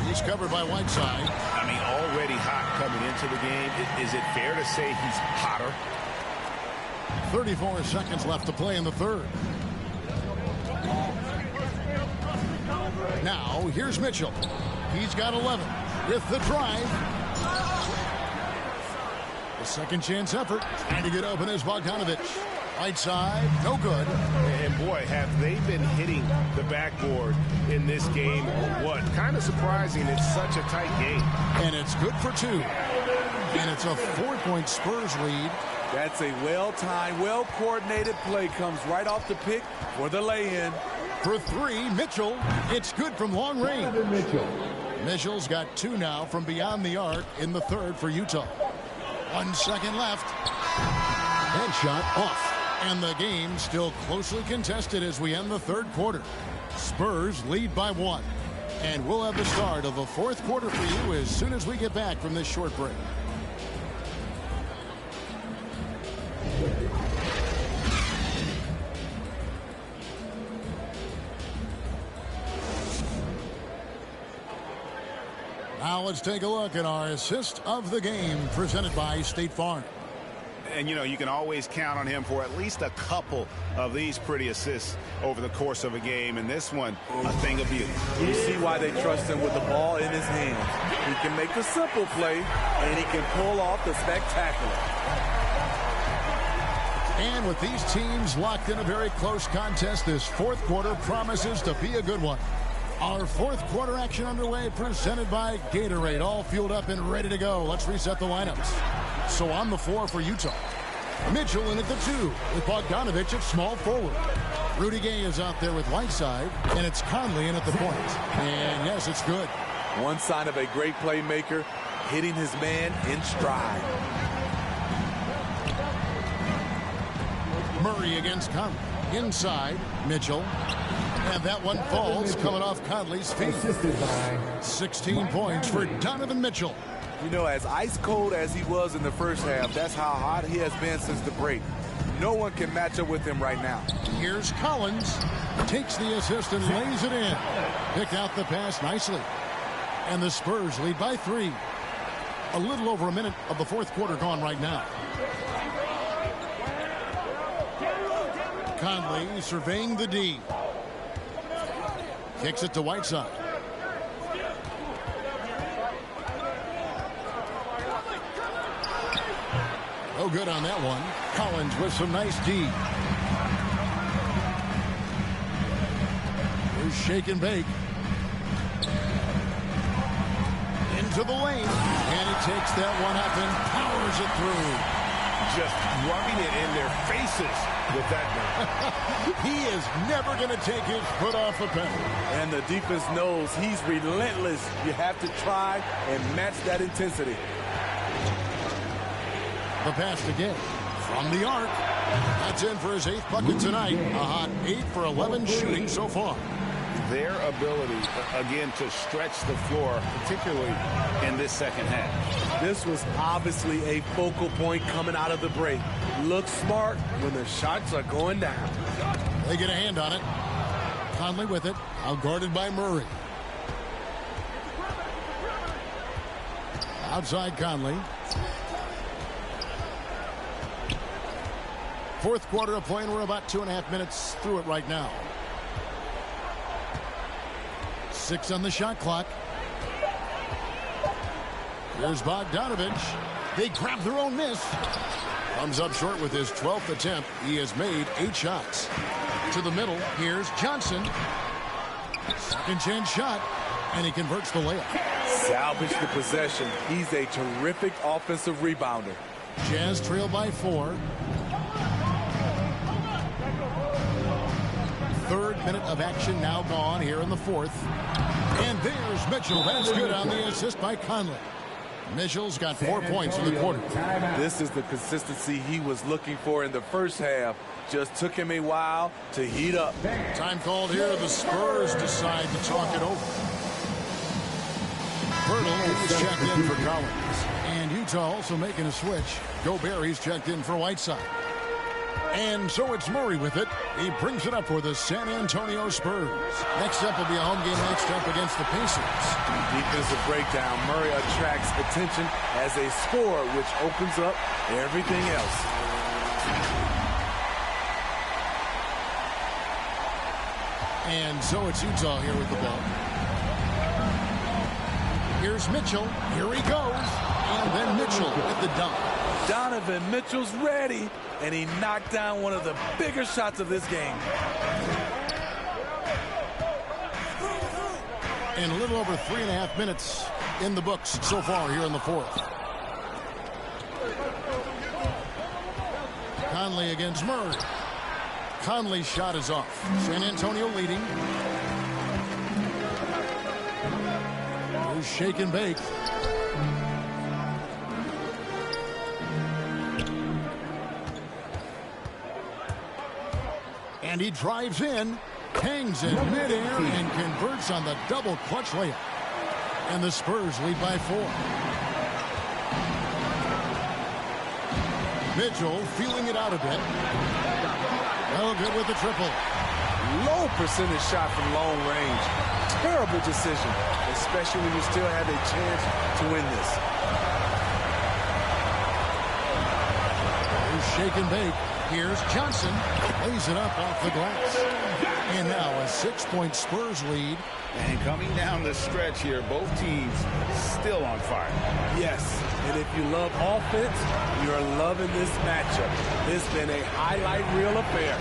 He's covered by Whiteside. I mean, already hot coming into the game. Is it fair to say he's hotter? 34 seconds left to play in the third. Now, here's Mitchell. He's got 11 with the drive. The second chance effort. Trying to get open is Bogdanovic. Right side, no good. And boy, have they been hitting the backboard in this game or what? Kind of surprising. It's such a tight game. And it's good for 2. And it's a 4-point Spurs lead. That's a well-timed, well-coordinated play. Comes right off the pick for the lay-in. For 3, Mitchell. It's good from long range. Mitchell's got 2 now from beyond the arc in the third for Utah. 1 second left. Headshot off. And the game still closely contested as we end the third quarter. Spurs lead by 1. And we'll have the start of the fourth quarter for you as soon as we get back from this short break. Now let's take a look at our assist of the game presented by State Farm. And, you know, you can always count on him for at least a couple of these pretty assists over the course of a game. And this one, a thing of beauty. You see why they trust him with the ball in his hands. He can make a simple play, and he can pull off the spectacular. And with these teams locked in a very close contest, this fourth quarter promises to be a good one. Our fourth quarter action underway, presented by Gatorade. All fueled up and ready to go. Let's reset the lineups. So on the floor for Utah, Mitchell in at the 2 with Bogdanovic at small forward. Rudy Gay is out there with Whiteside, and it's Conley in at the point. And yes, it's good. One sign of a great playmaker, hitting his man in stride. Murray against Conley. Inside, Mitchell. And that one falls, coming off Conley's feet. 16 points for Donovan Mitchell. You know, as ice cold as he was in the first half, that's how hot he has been since the break. No one can match up with him right now. Here's Collins. Takes the assist and lays it in. Pick out the pass nicely. And the Spurs lead by 3. A little over a minute of the fourth quarter gone right now. Conley surveying the D. Kicks it to Whiteside. No good on that one. Collins with some nice D. Here's shake and bake. Into the lane. And he takes that one up and powers it through. Just rubbing it in their faces with that one. He is never going to take his foot off the pedal. And the defense knows he's relentless. You have to try and match that intensity. The pass to Gay from the arc. That's in for his 8th bucket tonight. A hot 8 for 11 shooting so far. Their ability, again, to stretch the floor, particularly in this second half. This was obviously a focal point coming out of the break. Look smart when the shots are going down. They get a hand on it. Conley with it. Out guarded by Murray. Outside Conley. Fourth quarter of play, and we're about 2.5 minutes through it right now. 6 on the shot clock. Here's Bogdanovic. They grab their own miss. Comes up short with his 12th attempt. He has made 8 shots. To the middle, here's Johnson. Second chance shot, and he converts the layup. Salvage the possession. He's a terrific offensive rebounder. Jazz trail by 4. Third third minute of action now gone here in the fourth. And there's Mitchell. That's good on the assist by Conley. Mitchell's got 4 points in the quarter. This is the consistency he was looking for in the first half. Just took him a while to heat up. Time called here. The Spurs decide to talk it over. Bertle is checked in for Collins. And Utah also making a switch. Gobert, he's checked in for Whiteside. And so it's Murray with it. He brings it up for the San Antonio Spurs. Next up will be a home game matched up against the Pacers. Defensive breakdown. Murray attracts attention as a scorer, which opens up everything else. And so it's Utah here with the ball. Here's Mitchell. Here he goes. And then Mitchell with the dunk. Donovan Mitchell's ready, and he knocked down one of the bigger shots of this game. And a little over 3.5 minutes in the books so far here in the fourth. Conley against Murray. Conley's shot is off. San Antonio leading. Here's shake and bake. And he drives in, hangs in midair, and converts on the double clutch layup. And the Spurs lead by 4. Mitchell feeling it out a bit. Well, good with the triple. Low percentage shot from long range. Terrible decision, especially when you still have a chance to win this. Here's shake and bake. Here's Johnson. Lays it up off the glass. And now a 6-point Spurs lead. And coming down the stretch here, both teams still on fire. Yes, and if you love offense, you're loving this matchup. It's been a highlight reel affair.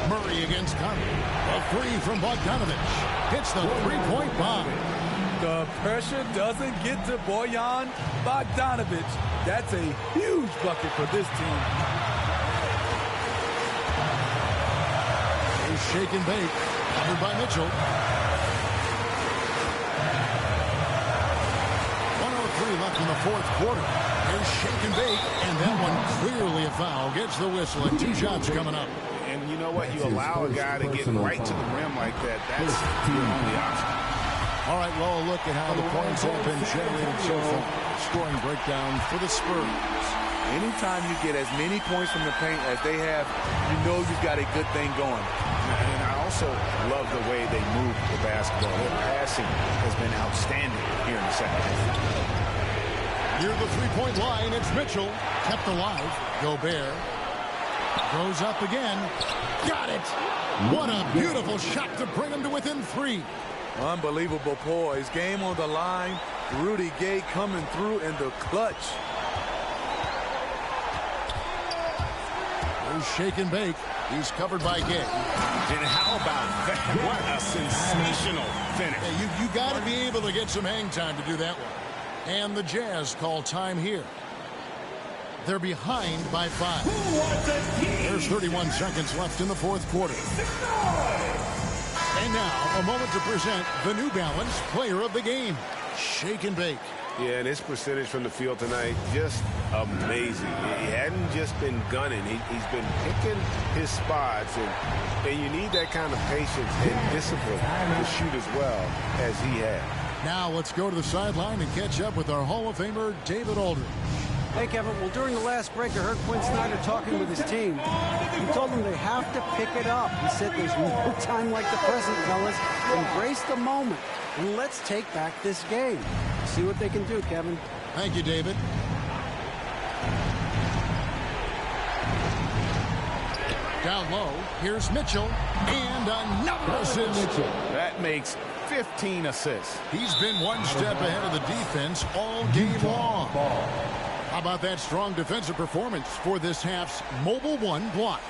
Murray against Conley. A three from Bogdanovich. Hits the three-point bomb. The pressure doesn't get to Bojan Bogdanovich. That's a huge bucket for this team. Here's shake and bake. Covered by Mitchell. 1:03 left in the fourth quarter. Here's shake and bake. And that one clearly a foul. Gets the whistle and 2 shots coming up. And you know what? You allow a guy to get right to the rim like that. That's your only option. All right, well, a look at how the points have been generated so far. Scoring breakdown for the Spurs. Anytime you get as many points from the paint as they have, you know you've got a good thing going. And I also love the way they move the basketball. Their passing has been outstanding here in the second half. Near the three-point line, it's Mitchell. Kept alive. Gobert goes up again. Got it. What a beautiful shot to bring him to within 3. Unbelievable poise. Game on the line. Rudy Gay coming through in the clutch. There's shake and bake. He's covered by Gay. And how about that? What a sensational finish. Yeah, you got to be able to get some hang time to do that one. And the Jazz call time here. They're behind by 5. There's 31 seconds left in the fourth quarter. And now, a moment to present the New Balance Player of the Game. Shake and bake. Yeah, and his percentage from the field tonight, just amazing. He hadn't just been gunning. He's been picking his spots, and you need that kind of patience and discipline to shoot as well as he has. Now let's go to the sideline and catch up with our Hall of Famer, David Aldridge. Hey, Kevin. Well, during the last break, I heard Quinn Snyder talking with his team. He told them they have to pick it up. He said there's no time like the present, fellas. Embrace the moment, and let's take back this game. See what they can do, Kevin. Thank you, David. Down low, here's Mitchell, and another assist. That makes 15 assists. He's been one step ahead of the defense all game long. How about that strong defensive performance for this half's Mobile One block?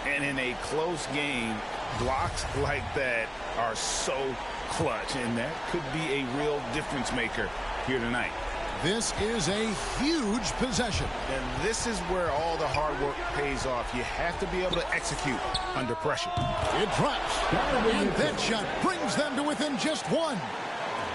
And in a close game, blocks like that are so clutch, and that could be a real difference maker here tonight. This is a huge possession. And this is where all the hard work pays off. You have to be able to execute under pressure. It drops. And that shot brings them to within just one.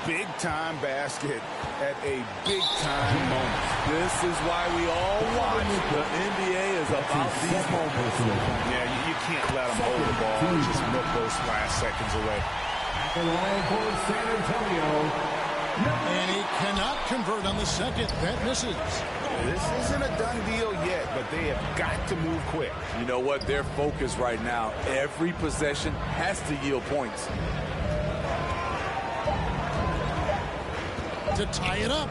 Big-time basket at a big-time moment. This is why we all watch. The NBA is about these moments. Yeah, you can't let them hold the ball and just milk those last seconds away. At the line for San Antonio. And he cannot convert on the second. That misses. This isn't a done deal yet, but they have got to move quick. You know what? Their focus right now, every possession has to yield points. To tie it up.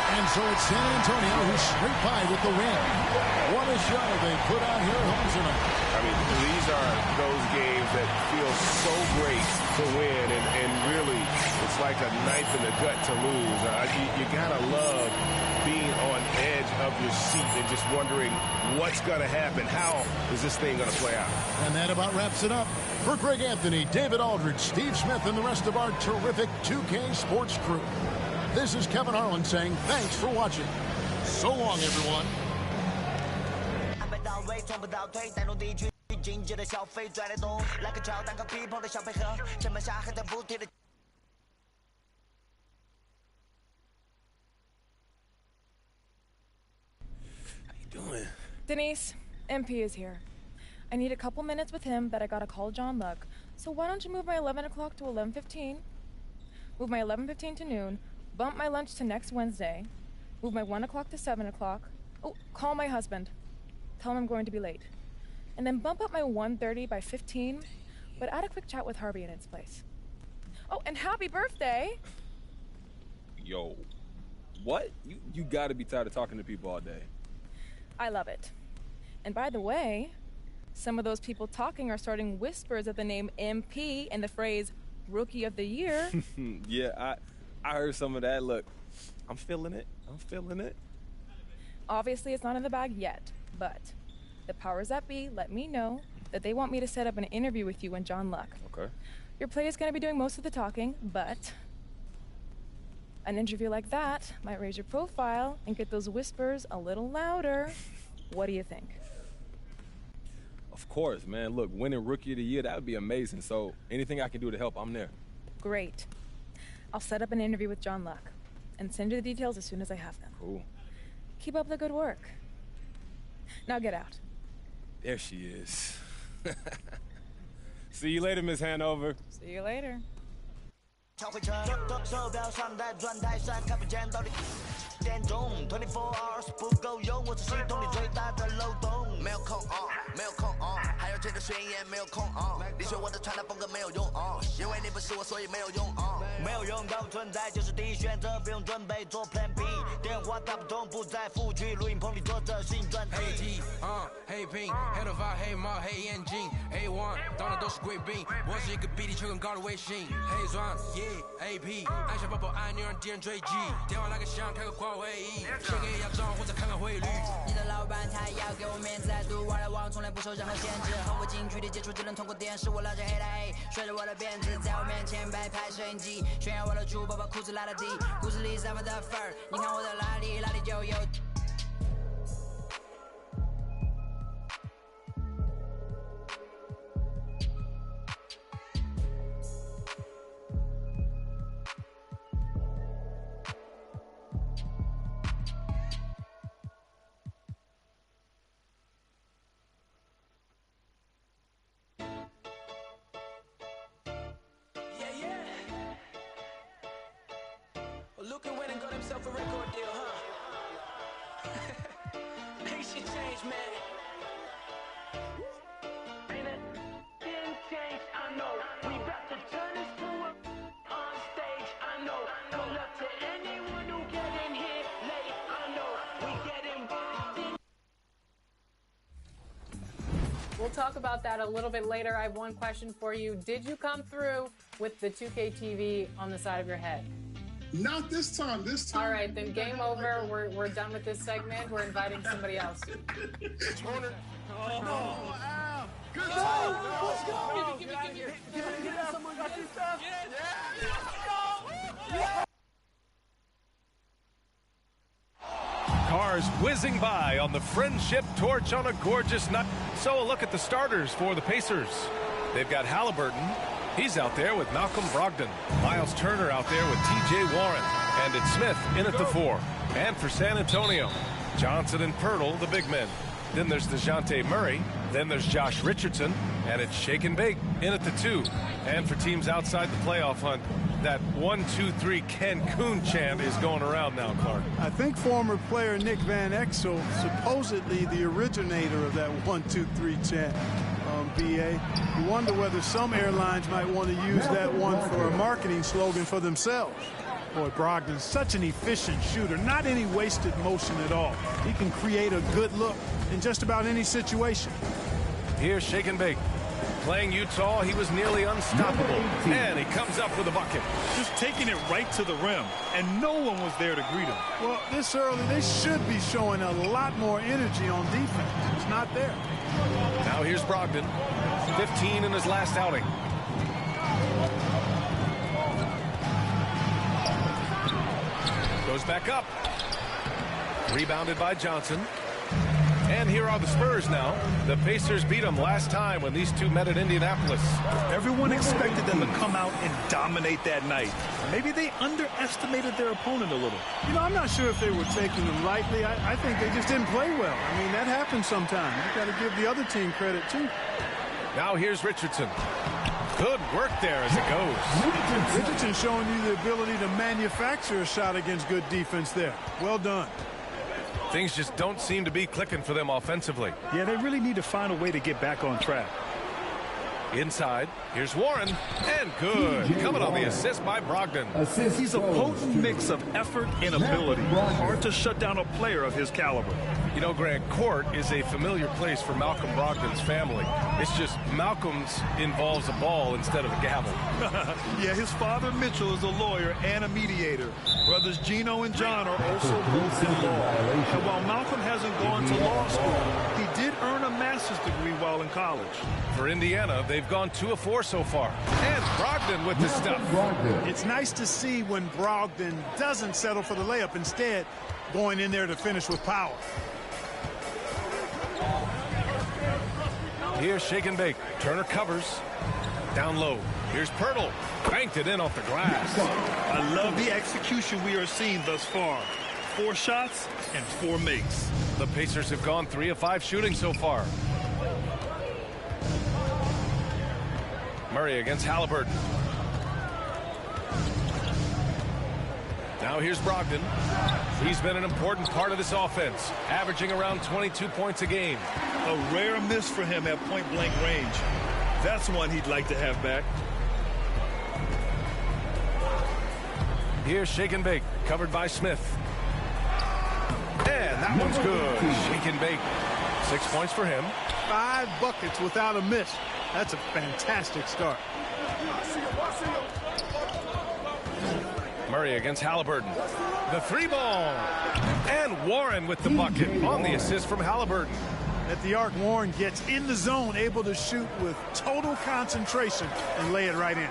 And so it's San Antonio who's straight by with the win. What a show they put out here at home tonight. I mean, these are those games that feel so great to win, and really, it's like a knife in the gut to lose. You gotta love being on edge of your seat and just wondering what's gonna happen. How is this thing gonna play out? And that about wraps it up. For Greg Anthony, David Aldridge, Steve Smith, and the rest of our terrific 2K Sports crew, this is Kevin Harlan saying thanks for watching. So long, everyone. Doing? Denise, MP is here. I need a couple minutes with him, but I gotta call John Luck. So why don't you move my 11 o'clock to 11:15? Move my 11:15 to noon. Bump my lunch to next Wednesday. Move my 1 o'clock to 7 o'clock. Oh, call my husband. Tell him I'm going to be late. And then bump up my 1:30 by 15, but add a quick chat with Harvey in its place. Oh, and happy birthday! Yo, what? You gotta be tired of talking to people all day. I love it. And by the way, some of those people talking are starting whispers of the name MP and the phrase Rookie of the Year. Yeah, I heard some of that. Look, I'm feeling it. I'm feeling it. Obviously, it's not in the bag yet, but the powers that be let me know that they want me to set up an interview with you and John Luck. Okay. Your player is going to be doing most of the talking, but an interview like that might raise your profile and get those whispers a little louder. What do you think? Of course, man. Look, winning Rookie of the Year, that would be amazing. So anything I can do to help, I'm there. Great. I'll set up an interview with John Luck and send you the details as soon as I have them. Cool. Keep up the good work. Now get out. There she is. See you later, Miss Hanover. See you later. 电中24 hours 不够用，我是系统里最大的漏洞。没有空没有空还要接着宣言，没有空你学我的传达风格没有用因为你不是我，所以没有用没有用，当存在就是第一选择，不用准备做 Plan B。电话打不通，不在副区，录音棚里做着新专辑。黑 T 黑 Pink 黑头发黑猫黑眼睛 A1 当然都是贵宾，我是一个比地球更高的卫星。黑钻 AP 爱小宝宝爱女让敌人追击，电话来个响开个跨会议，先给亚装或者看看汇率。你的老板他要给我面子，在度玩来往从来不受任何限制，和我近距离接触只能通过电视，我老家黑的黑，甩着我的辫子，在我面前摆拍摄影机，炫耀我的珠宝，把裤子拉到底，故事里散发的粉儿，你看我的哪里就有。Luke went and got himself a record deal, huh? Things should change, man. Ain't it? Didn't change, I know. We about to turn this to a on stage, I know. Good luck to anyone who get in here late, I know. We getting. We'll talk about that a little bit later. I have one question for you. Did you come through with the 2K TV on the side of your head? Not this time. This time. All right, then game over. We're done with this segment. We're inviting somebody else. Turner. Oh, no. Al. Good Let's job. Let's go. Give Give me. someone got this stuff. Yeah. Yeah. stars whizzing by on the friendship torch on a gorgeous night. So a look at the starters for the Pacers. They've got Halliburton. He's out there with Malcolm Brogdon. Miles Turner out there with T.J. Warren. And it's Smith in at the 4. And for San Antonio, Johnson and Pirtle, the big men. Then there's DeJounte Murray. Then there's Josh Richardson. And it's Shake and Bake in at the 2. And for teams outside the playoff hunt, that 1, 2, 3 Cancun chant is going around now, Clark. I think former player Nick Van Exel, supposedly the originator of that 1, 2, 3 chant. BA. You wonder whether some airlines might want to use that one for a marketing slogan for themselves. Boy, Brogdon's such an efficient shooter. Not any wasted motion at all. He can create a good look in just about any situation. Here's Shake and Bake. Playing Utah, he was nearly unstoppable. And he comes up with a bucket. Just taking it right to the rim, and no one was there to greet him. Well, this early, they should be showing a lot more energy on defense. It's not there. Now here's Brogdon. 15 in his last outing. Goes back up. Rebounded by Johnson. And here are the Spurs now. The Pacers beat them last time when these two met at Indianapolis. Everyone expected them to come out and dominate that night. Maybe they underestimated their opponent a little. You know, I'm not sure if they were taking them lightly. I think they just didn't play well. I mean, that happens sometimes. You got to give the other team credit, too. Now here's Richardson. Good work there as it goes. Richardson showing you the ability to manufacture a shot against good defense there. Well done. Things just don't seem to be clicking for them offensively. Yeah, they really need to find a way to get back on track. Inside, here's Warren, and good. Coming on the assist by Brogdon. He's a potent mix of effort and ability. Hard to shut down a player of his caliber. You know, Grant, court is a familiar place for Malcolm Brogdon's family. It's just Malcolm's involves a ball instead of a gavel. Yeah, his father, Mitchell, is a lawyer and a mediator. Brothers Gino and John are also both in law. And while Malcolm hasn't gone to law school, he did earn a master's degree while in college. For Indiana, they've gone 2 of 4 so far. And Brogdon with the stuff. It's nice to see when Brogdon doesn't settle for the layup, instead going in there to finish with power. Here's Shake and Bake. Turner covers. Down low. Here's Pirtle. Banked it in off the glass. I love the execution we are seeing thus far. 4 shots and 4 makes. The Pacers have gone 3 of 5 shooting so far. Murray against Halliburton. Now here's Brogdon. He's been an important part of this offense, averaging around 22 points a game. A rare miss for him at point-blank range. That's one he'd like to have back. Here's Shake and Bake, covered by Smith. And that one's good. Shake and Bake. 6 points for him. 5 buckets without a miss. That's a fantastic start. Murray against Halliburton. The 3-ball. And Warren with the bucket on the assist from Halliburton. At the arc, Warren gets in the zone, able to shoot with total concentration and lay it right in.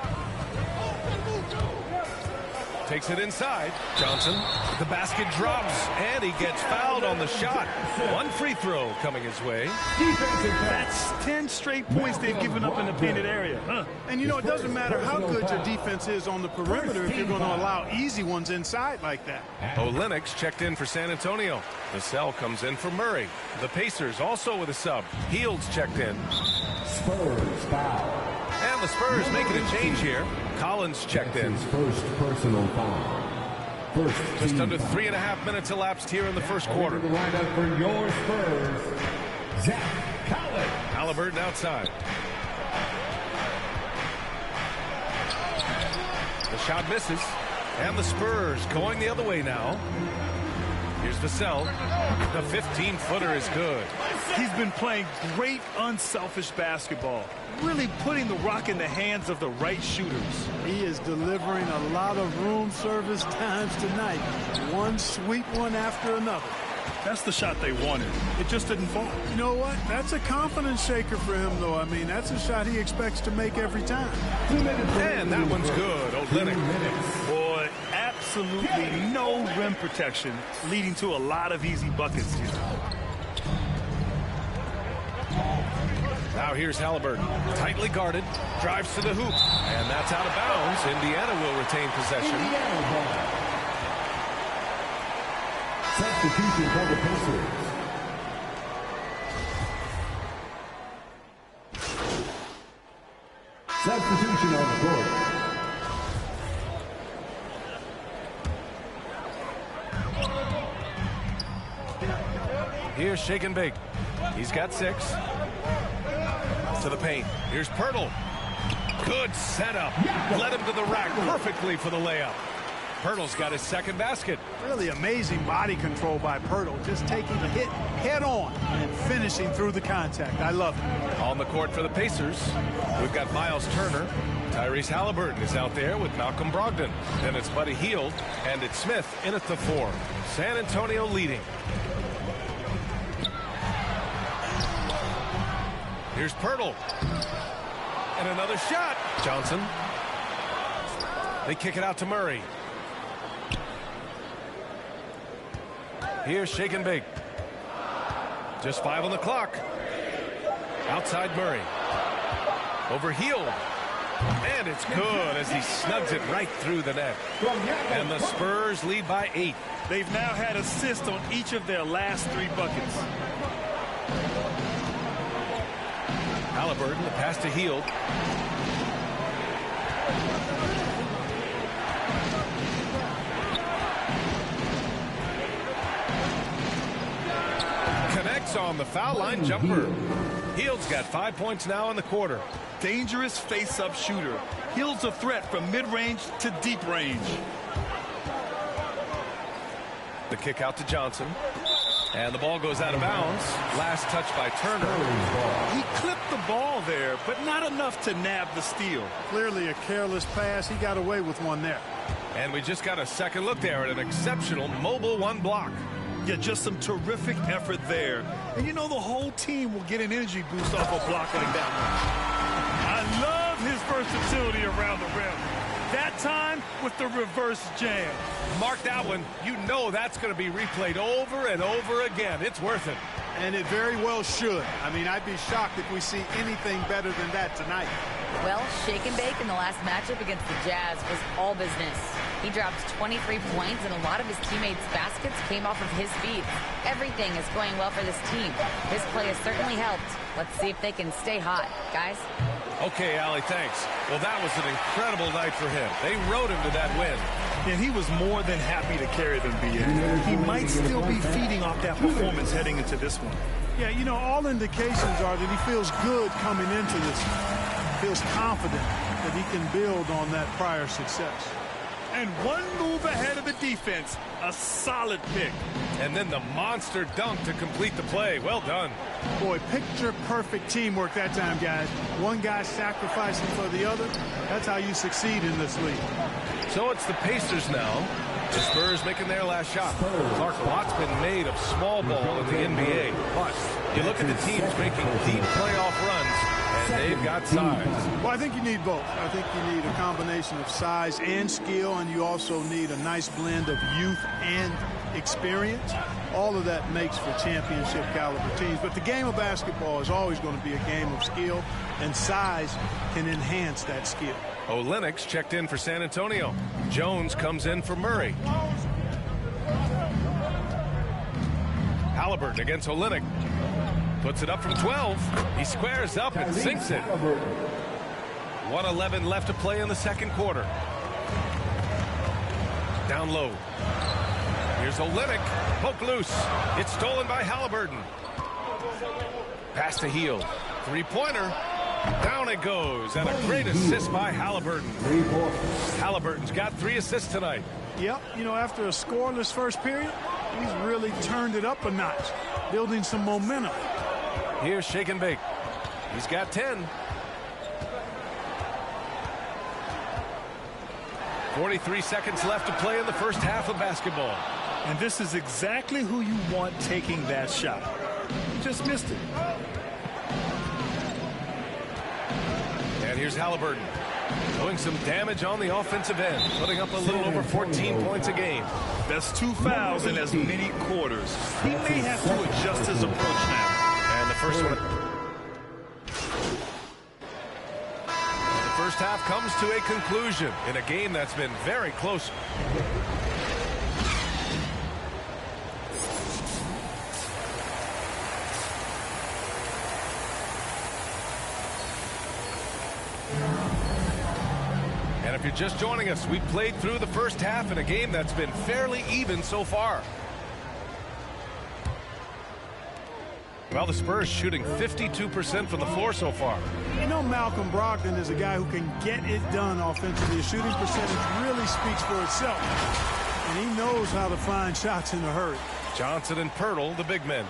Takes it inside. Johnson, the basket drops, and he gets fouled on the shot. 1 free throw coming his way. That's 10 straight points they've given up in the painted area. Huh? And, you know, it doesn't matter how good your defense is on the perimeter if you're going to allow easy ones inside like that. Olenix checked in for San Antonio. Vassell comes in for Murray. The Pacers also with a sub. Heald's checked in. Spurs foul. And the Spurs making a change here. Collins checked in. First personal foul. Just under 3.5 minutes elapsed here in the first quarter. The lineup for your Spurs, Zach Collins. Halliburton outside. The shot misses. And the Spurs going the other way now. Here's Vassell. The 15-footer is good. He's been playing great, unselfish basketball. Really putting the rock in the hands of the right shooters. He is delivering a lot of room service times tonight. One sweet one after another. That's the shot they wanted. It just didn't fall. You know what? That's a confidence shaker for him, though. I mean, that's a shot he expects to make every time. And that one's good. Olynyk. Boy, absolutely absolutely no rim protection, leading to a lot of easy buckets here. Now here's Halliburton, tightly guarded, drives to the hoop, and that's out of bounds. Indiana will retain possession. Substitution for the Pacers. Substitution on the court. Here's Shake and Bake. He's got 6. To the paint. Here's Pirtle. Good setup. Led him to the rack perfectly for the layup. Pirtle's got his second basket. Really amazing body control by Pirtle. Just taking the hit head on and finishing through the contact. I love it. On the court for the Pacers, we've got Miles Turner. Tyrese Halliburton is out there with Malcolm Brogdon. Then it's Buddy Hield, and it's Smith in at the 4. San Antonio leading. Here's Pirtle. And another shot. Johnson. They kick it out to Murray. Here's Shake and Bake. Just 5 on the clock. Outside Murray. Over Hield. And it's good as he snugs it right through the net. And the Spurs lead by 8. They've now had assists on each of their last 3 buckets. Halliburton, the pass to Hield. Connects on the foul line jumper. Hield's got 5 points now in the quarter. Dangerous face-up shooter. Hield's a threat from mid-range to deep range. The kick out to Johnson. And the ball goes out of bounds. Last touch by Turner. He clipped the ball there, but not enough to nab the steal. Clearly a careless pass. He got away with one there. And we just got a second look there at an exceptional mobile 1 block. Yeah, just some terrific effort there. And you know the whole team will get an energy boost off a block like that one. I love his versatility around the rim. That time with the reverse jam. Mark that one. You know that's going to be replayed over and over again. It's worth it. And it very well should. I mean, I'd be shocked if we see anything better than that tonight. Well, Shake and Bake in the last matchup against the Jazz was all business. He dropped 23 points, and a lot of his teammates' baskets came off of his feet. Everything is going well for this team. His play has certainly helped. Let's see if they can stay hot. Guys? Okay, Allie, thanks. Well, that was an incredible night for him. They rode him to that win. And he was more than happy to carry them, B.A. He might still be feeding off that performance heading into this one. Yeah, you know, all indications are that he feels good coming into this. Feels confident that he can build on that prior success. And one move ahead of the defense. A solid pick. And then the monster dunk to complete the play. Well done. Boy, picture-perfect teamwork that time, guys. One guy sacrificing for the other. That's how you succeed in this league. So it's the Pacers now. The Spurs making their last shot. Clark Watt's been made of small ball in the NBA. But you look at the teams making deep playoff runs, and they've got size. Well, I think you need both. I think you need a combination of size and skill, and you also need a nice blend of youth and experience. All of that makes for championship caliber teams. But the game of basketball is always going to be a game of skill, and size can enhance that skill. Olenek's checked in for San Antonio. Jones comes in for Murray. Halliburton against Olenek. Puts it up from 12. He squares up and sinks it. 1:11 left to play in the second quarter. Down low. Here's Olenek. Poke loose. It's stolen by Halliburton. Pass to Hield. Three-pointer. Down it goes. And a great assist by Halliburton. Halliburton's got 3 assists tonight. Yep, you know, after a scoreless first period, he's really turned it up a notch, building some momentum. Here's Shake and Bake. He's got 10. 43 seconds left to play in the first half of basketball. And this is exactly who you want taking that shot. You just missed it. And here's Halliburton. doing some damage on the offensive end, putting up a little over 14 points a game. That's 2 fouls in as many quarters. He may have to adjust his approach now. And the first one. The first half comes to a conclusion in a game that's been very close. And if you're just joining us, we played through the first half in a game that's been fairly even so far. Well, the Spurs shooting 52% from the floor so far. You know, Malcolm Brogdon is a guy who can get it done offensively. His shooting percentage really speaks for itself. And he knows how to find shots in a hurry. Johnson and Pirtle, the big men.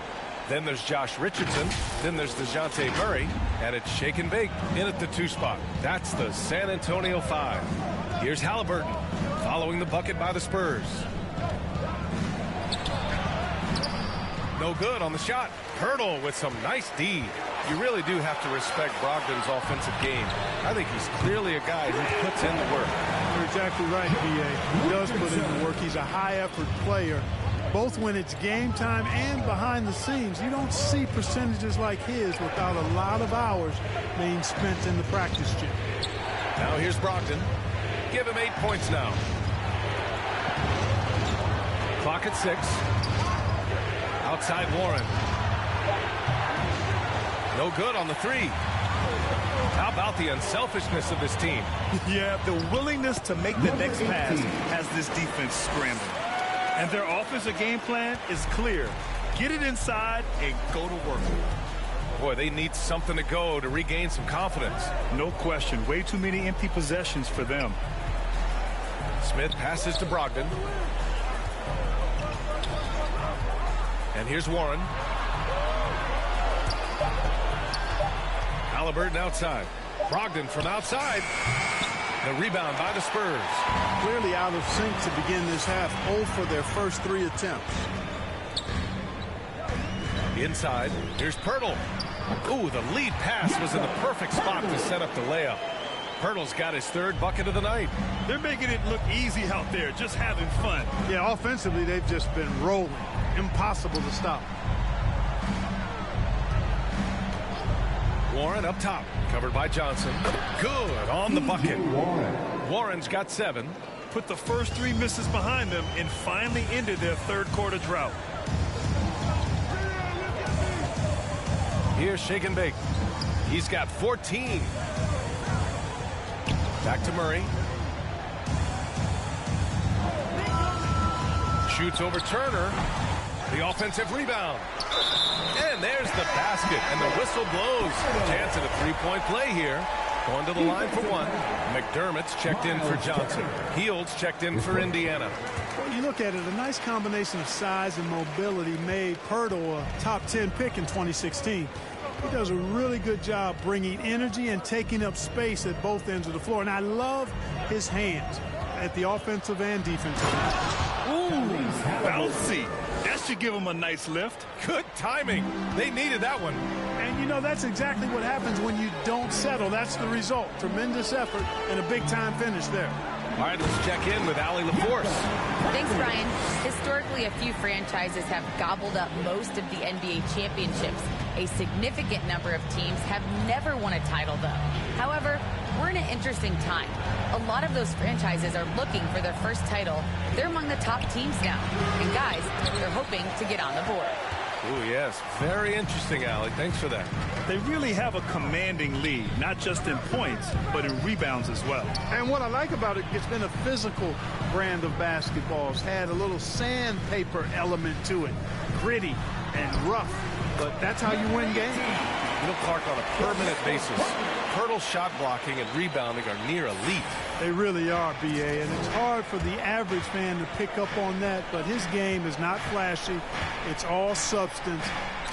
Then there's Josh Richardson. Then there's DeJounte Murray. And it's shake and bake in at the 2 spot. That's the San Antonio 5. Here's Halliburton following the bucket by the Spurs. No good on the shot. Pirtle with some nice D. You really do have to respect Brogdon's offensive game. I think he's clearly a guy who puts in the work. You're exactly right, B.A. He does put in the work. He's a high-effort player, both when it's game time and behind the scenes. You don't see percentages like his without a lot of hours being spent in the practice gym. Now here's Brogdon. Give him 8 points now. Clock at 6. Outside Warren. No good on the 3. How about the unselfishness of this team? Yeah, the willingness to make the next pass has this defense scrambling. And their offensive game plan is clear. Get it inside and go to work. Boy, they need something to go to regain some confidence. No question. Way too many empty possessions for them. Smith passes to Brogdon. And here's Warren. Halliburton outside. Brogdon from outside. The rebound by the Spurs. Clearly out of sync to begin this half. 0 for their first 3 attempts. Inside. Here's Pirtle. Ooh, the lead pass was in the perfect spot to set up the layup. Pirtle's got his 3rd bucket of the night. They're making it look easy out there, just having fun. Yeah, offensively, they've just been rolling. Impossible to stop. Warren up top, covered by Johnson. Good on the bucket. Warren's got 7. Put the first 3 misses behind them and finally ended their 3rd quarter drought. Here's shake and bake. He's got 14. Back to Murray. Shoots over Turner. The offensive rebound. And there's the basket, and the whistle blows. Chance at a 3-point play here. Going to the line for 1. McDermott's checked in for Johnson. Heald's checked in for Indiana. Well, you look at it, a nice combination of size and mobility made Pirtle a top 10 pick in 2016. He does a really good job bringing energy and taking up space at both ends of the floor. And I love his hands at the offensive and defensive end. Ooh, bouncy. That should give him a nice lift. Good timing. They needed that one. And, you know, that's exactly what happens when you don't settle. That's the result. Tremendous effort and a big-time finish there. All right, let's check in with Allie LaForce. Thanks, Brian. Historically, a few franchises have gobbled up most of the NBA championships. A significant number of teams have never won a title, though. However, we're in an interesting time. A lot of those franchises are looking for their first title. They're among the top teams now. And guys, they're hoping to get on the board. Oh, yes. Very interesting, Allie. Thanks for that. They really have a commanding lead, not just in points, but in rebounds as well. And what I like about it, it's been a physical brand of basketball. It's had a little sandpaper element to it. Gritty and rough. But that's how you win games. You know, Clark, on a permanent basis, Pirtle's shot blocking and rebounding are near elite. They really are, B.A., and it's hard for the average fan to pick up on that, but his game is not flashy. It's all substance,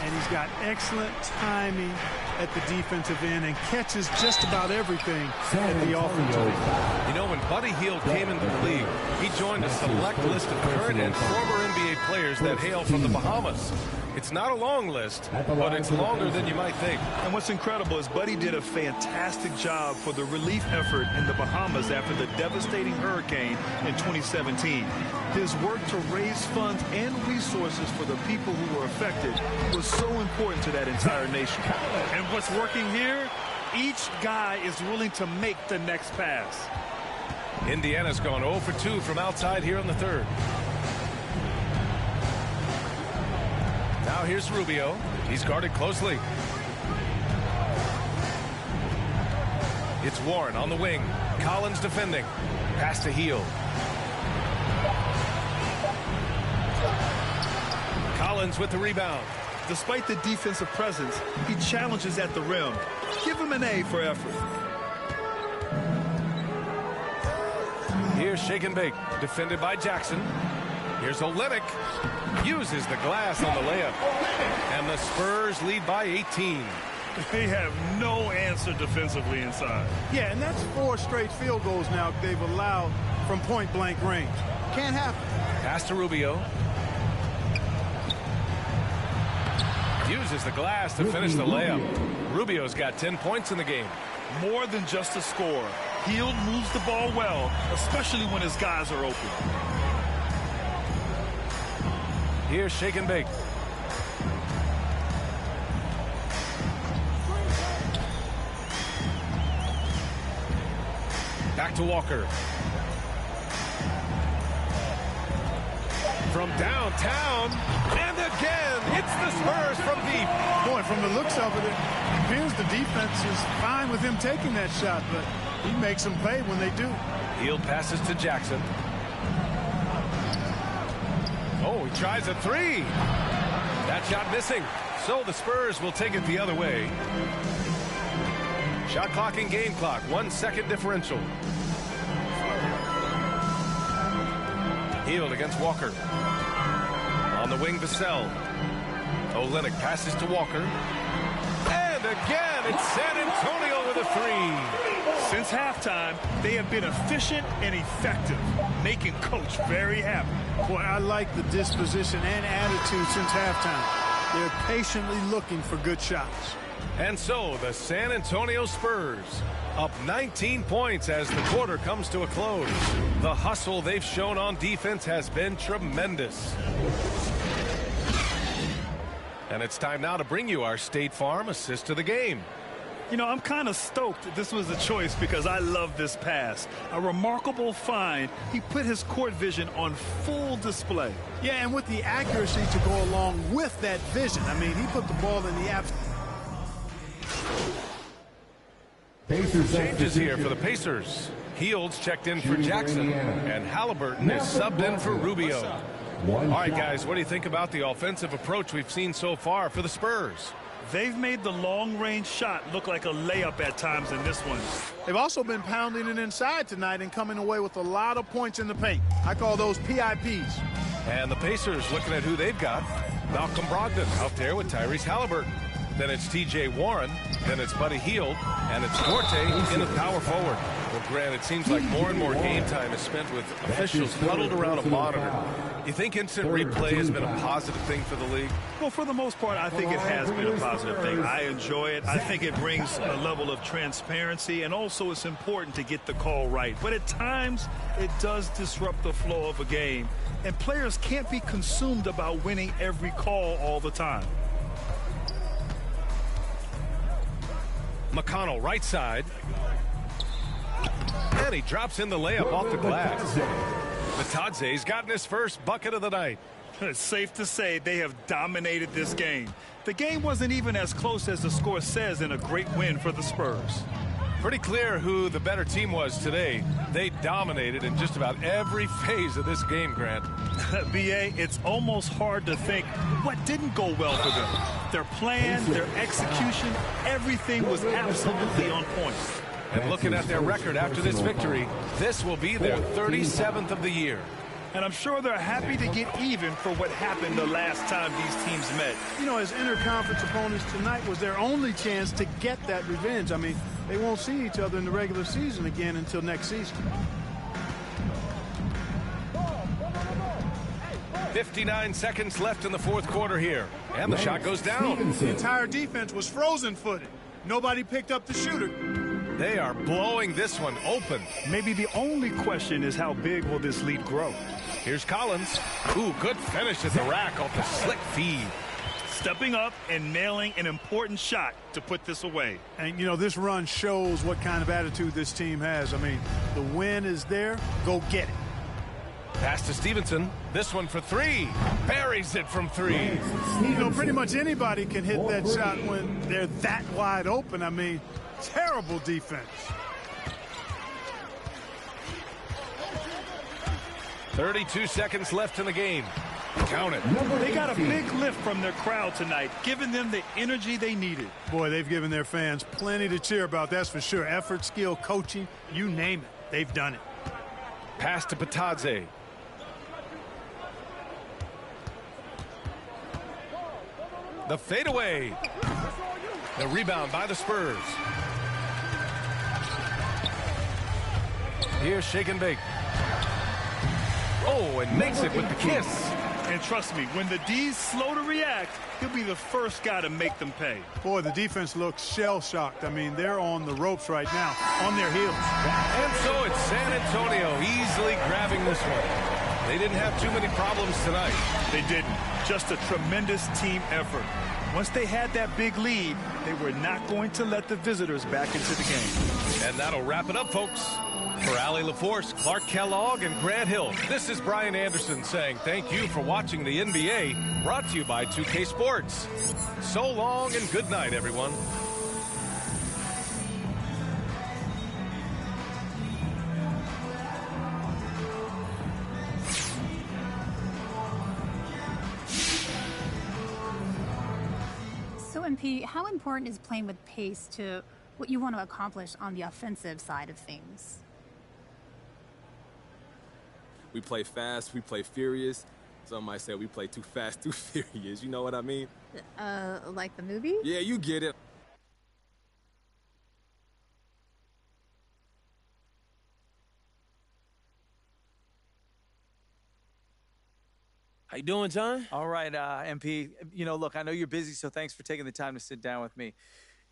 and he's got excellent timing at the defensive end and catches just about everything at the offensive end. You know, when Buddy Hield came into the league, he joined a select list of current and former NBA players that hail from the Bahamas. It's not a long list, but it's longer than you might think. And what's incredible is Buddy did a fantastic job for the relief effort in the Bahamas after the devastating hurricane in 2017. His work to raise funds and resources for the people who were affected was so important to that entire nation. And what's working here? Each guy is willing to make the next pass. Indiana's gone 0 for 2 from outside here in the third. Now here's Rubio. He's guarded closely. It's Warren on the wing. Collins defending. Pass to Hield. Collins with the rebound. Despite the defensive presence, he challenges at the rim. Give him an A for effort. Here's Shake and Bake, defended by Jackson. Here's Olenek. Uses the glass on the layup. And the Spurs lead by 18. They have no answer defensively inside. Yeah, and that's 4 straight field goals now they've allowed from point-blank range. Can't happen. Pass to Rubio. Uses the glass to finish the layup. Rubio's got 10 points in the game. More than just a score. Hield moves the ball well, especially when his guys are open. Here's Shake and Bake. Back to Walker. From downtown, and again, it's the Spurs from deep. Boy, from the looks of it, it appears the defense is fine with him taking that shot, but he makes them pay when they do. Hield passes to Jackson. Oh, he tries a 3. That shot missing. So the Spurs will take it the other way. Shot clock and game clock, 1 second differential. Hield against Walker. On the wing, Vassell. Olenek passes to Walker. And again, it's San Antonio with a 3. Since halftime, they have been efficient and effective, making Coach very happy. Boy, I like the disposition and attitude since halftime. They're patiently looking for good shots. And so the San Antonio Spurs up 19 points as the quarter comes to a close. The hustle they've shown on defense has been tremendous. And it's time now to bring you our State Farm assist to the game. You know, I'm kind of stoked this was a choice because I love this pass. A remarkable find. He put his court vision on full display. Yeah, and with the accuracy to go along with that vision. I mean, he put the ball in the absolute. Changes here for the Pacers. Hield's checked in for Jackson, and Halliburton is subbed in for Rubio. All right, guys, what do you think about the offensive approach we've seen so far for the Spurs? They've made the long-range shot look like a layup at times in this one. They've also been pounding it inside tonight and coming away with a lot of points in the paint. I call those PIPs. And the Pacers looking at who they've got. Malcolm Brogdon out there with Tyrese Halliburton. Then it's T.J. Warren. Then it's Buddy Hield. And it's Duarte in the power forward. Well, Grant, it seems like more and more game time is spent with officials huddled around a monitor. You think instant replay has been a positive thing for the league? Well, for the most part, I think it has been a positive thing. I enjoy it. I think it brings a level of transparency, and also it's important to get the call right. But at times, it does disrupt the flow of a game, and players can't be consumed about winning every call all the time. McConnell, right side. And he drops in the layup off the glass. Matadze's gotten his first bucket of the night. It's safe to say they have dominated this game. The game wasn't even as close as the score says in a great win for the Spurs. Pretty clear who the better team was today. They dominated in just about every phase of this game, Grant. B.A., it's almost hard to think what didn't go well for them. Their plan, their execution, everything was absolutely on point. And looking at their record after this victory, this will be their 37th of the year. And I'm sure they're happy to get even for what happened the last time these teams met. You know, as interconference opponents, tonight was their only chance to get that revenge. I mean, they won't see each other in the regular season again until next season. 59 seconds left in the fourth quarter here. And the shot goes down. The entire defense was frozen-footed. Nobody picked up the shooter. They are blowing this one open. Maybe the only question is how big will this lead grow? Here's Collins. Ooh, good finish at the rack off the slick feed. Stepping up and nailing an important shot to put this away. And, you know, this run shows what kind of attitude this team has. I mean, the win is there. Go get it. Pass to Stevenson. This one for three. Buries it from three. You know, pretty much anybody can hit that shot when they're that wide open. I mean, terrible defense. 32 seconds left in the game. Count it. They got a big lift from their crowd tonight, giving them the energy they needed. Boy, they've given their fans plenty to cheer about, that's for sure. Effort, skill, coaching, you name it. They've done it. Pass to Patadze. The fadeaway. The rebound by the Spurs. Here's shake and bake. Oh, and makes it with the kiss. And trust me, when the D's slow to react, he'll be the first guy to make them pay. Boy, the defense looks shell-shocked. I mean, they're on the ropes right now, on their heels. And so it's San Antonio easily grabbing this one. They didn't have too many problems tonight. They didn't. Just a tremendous team effort. Once they had that big lead, they were not going to let the visitors back into the game. And that'll wrap it up, folks. For Allie LaForce, Clark Kellogg, and Grant Hill, this is Brian Anderson saying thank you for watching the NBA, brought to you by 2K Sports. So long and good night, everyone. So, MP, how important is playing with pace to what you want to accomplish on the offensive side of things? We play fast, we play furious. Some might say we play too fast, too furious. You know what I mean? Like the movie? Yeah, you get it. How you doing, John? All right, MP. You know, look, I know you're busy, so thanks for taking the time to sit down with me.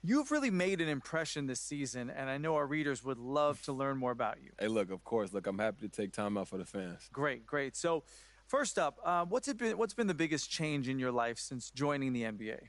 You've really made an impression this season, and I know our readers would love to learn more about you. Hey, look, of course. Look, I'm happy to take time out for the fans. Great, great. So, first up, what's been the biggest change in your life since joining the NBA?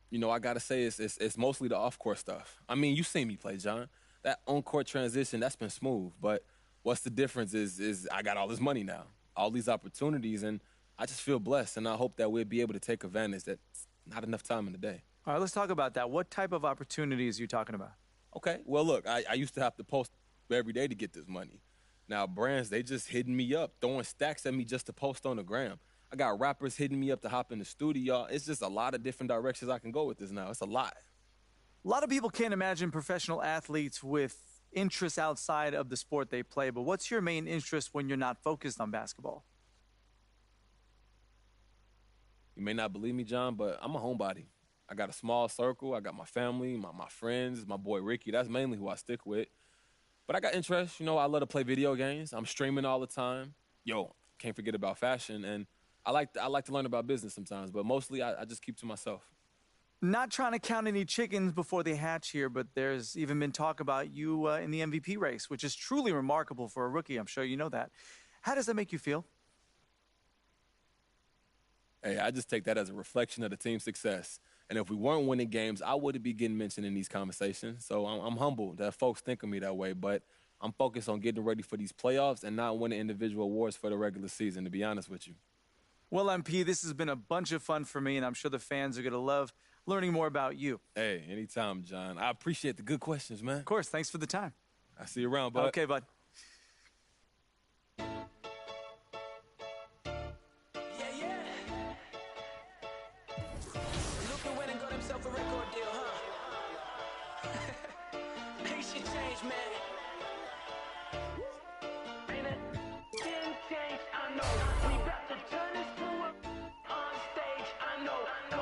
You know, I got to say it's mostly the off-court stuff. I mean, you seen me play, John. That on-court transition, that's been smooth. But what's the difference is I got all this money now, all these opportunities, and I just feel blessed, and I hope that we'll be able to take advantage. That's not enough time in the day. All right, let's talk about that. What type of opportunities are you talking about? Okay, well, look, I used to have to post every day to get this money. Now, brands, they just hitting me up, throwing stacks at me just to post on the gram. I got rappers hitting me up to hop in the studio. It's just a lot of different directions I can go with this now. It's a lot. A lot of people can't imagine professional athletes with interests outside of the sport they play, but what's your main interest when you're not focused on basketball? You may not believe me, John, but I'm a homebody. I got a small circle. I got my family, my friends, my boy Ricky. That's mainly who I stick with. But I got interests. You know, I love to play video games. I'm streaming all the time. Yo, can't forget about fashion. And I like to learn about business sometimes, but mostly I just keep to myself. Not trying to count any chickens before they hatch here, but there's even been talk about you in the MVP race, which is truly remarkable for a rookie. I'm sure you know that. How does that make you feel? Hey, I just take that as a reflection of the team's success. And if we weren't winning games, I wouldn't be getting mentioned in these conversations. So I'm humbled that folks think of me that way, but I'm focused on getting ready for these playoffs and not winning individual awards for the regular season, to be honest with you. Well, MP, this has been a bunch of fun for me, and I'm sure the fans are going to love learning more about you. Hey, anytime, John. I appreciate the good questions, man. Of course. Thanks for the time. I'll see you around, bud. Okay, bud. I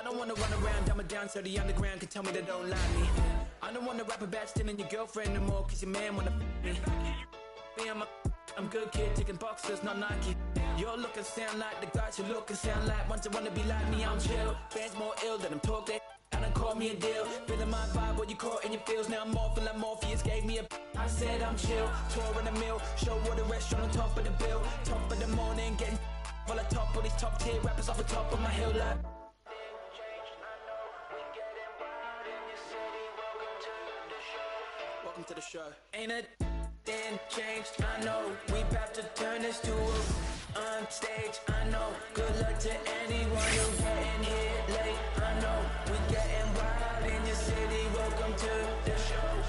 don't wanna run around, dumb it down so the underground can tell me they don't like me. I don't wanna rap about stealing your girlfriend no more, cause your man wanna me. I'm good kid, taking boxers, not Nike. You're looking sound like the guys who look and sound like ones that wanna be like me, I'm chill. Fans more ill than I'm talk that and then call me a deal. Feeling my vibe, what you caught in your feels. Now I'm morphing like Morpheus gave me a I said I'm chill, tour in the mill. Show what the restaurant on top of the bill. Top of the morning, getting while I top all these top tier rappers off the top of my hill like welcome to the show. Ain't it then changed? I know we about to turn this to a on stage. I know. Good luck to anyone who getting here late. I know we getting wild in your city. Welcome to the show.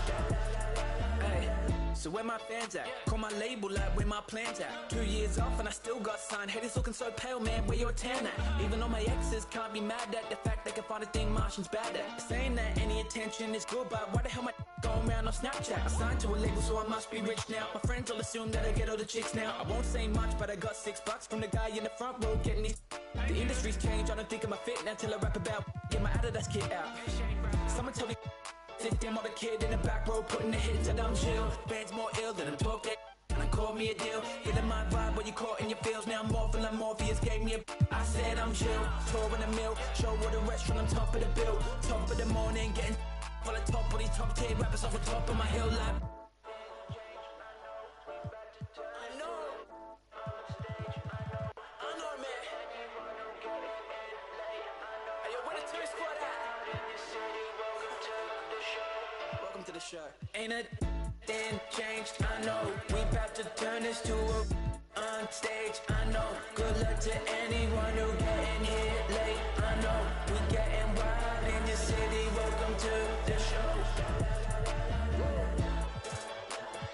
Hey, so where my fans at? Call my label like where my plans at. 2 years off and I still got signed. Haters looking so pale, man. Where your tan at? Even though my exes can't be mad at the fact they can find a thing Martians bad at. Saying that any attention is good, but why the hell my going around on Snapchat? I signed to a label, so I must be rich now. My friends all assume that I get all the chicks now. I won't say much, but I got $6 from the guy in the front row getting these. The industry's changed, I don't think I'm a fit now till I rap about get my Adidas kit out. Someone tell me sit down on the kid in the back row putting the hits and I'm chill. Fans more ill than I'm talking and I call me a deal. Feeling my vibe, what you caught in your feels. Now I'm morphing like Morpheus gave me a I said I'm chill, tour in the mill. Show what the restaurant, I'm top of the bill. Top of the morning, getting while I top of these top tier rappers off the top of my hill like welcome to the show. Ain't it then changed? I know we about to turn this to a on stage. I know. Good luck to anyone who getting here late. I know we getting wild in your city. Welcome to the show.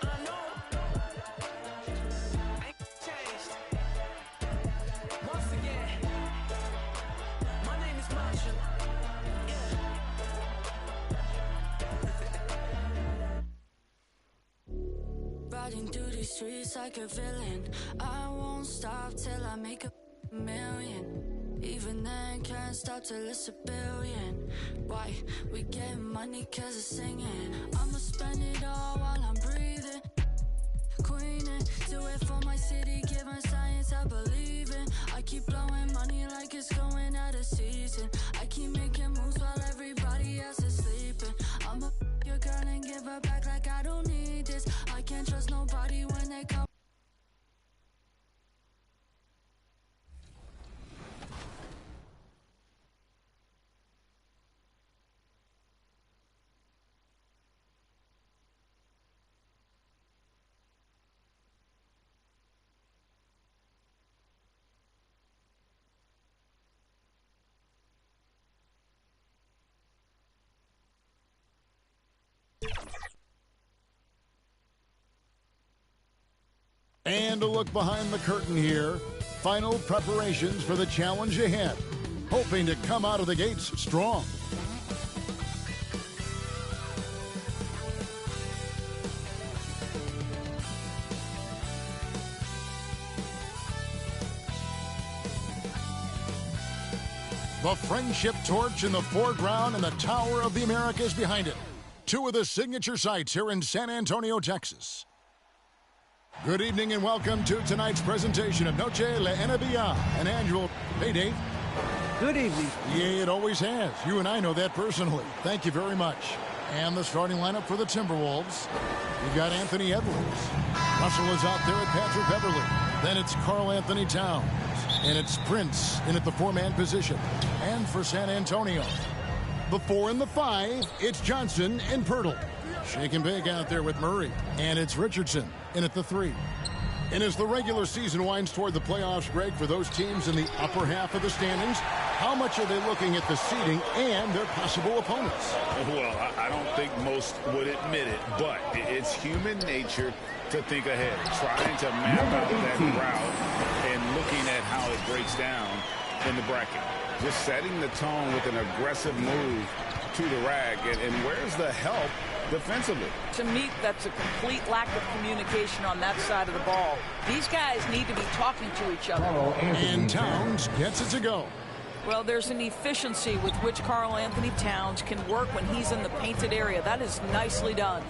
I know. Ain't changed. Once again, my name is Marshall. Riding through these streets like a villain. I won't stop till I make a million. Even then, can't stop till it's a billion. Why? We get money cause of singing. I'ma spend it all while I'm breathing. Queening, do it for my city, giving science I believe in. I keep blowing money like it's going out of season. I keep making moves while everybody else is sleeping. I'ma your girl and give her back like I don't need this. I can't trust nobody when they come. And a look behind the curtain here. Final preparations for the challenge ahead. Hoping to come out of the gates strong. The Friendship Torch in the foreground and the Tower of the Americas behind it. Two of the signature sites here in San Antonio, Texas. Good evening and welcome to tonight's presentation of Noche La NBA, an annual... Hey, Dave. Good evening. Yeah, it always has. You and I know that personally. Thank you very much. And the starting lineup for the Timberwolves. You've got Anthony Edwards. Russell is out there at Patrick Beverly. Then it's Karl Anthony Towns. And it's Prince in at the four-man position. And for San Antonio, the 4 and the 5, it's Johnson and Pirtle. Shake and bake out there with Murray. And it's Richardson in at the 3. And as the regular season winds toward the playoffs, Greg, for those teams in the upper half of the standings, how much are they looking at the seeding and their possible opponents? Well, I don't think most would admit it, but it's human nature to think ahead, trying to map out that route and looking at how it breaks down in the bracket. Just setting the tone with an aggressive move to the rack. And where's the help defensively. To me, that's a complete lack of communication on that side of the ball. These guys need to be talking to each other. And Towns gets it to go. Well, there's an efficiency with which Karl Anthony Towns can work when he's in the painted area. That is nicely done.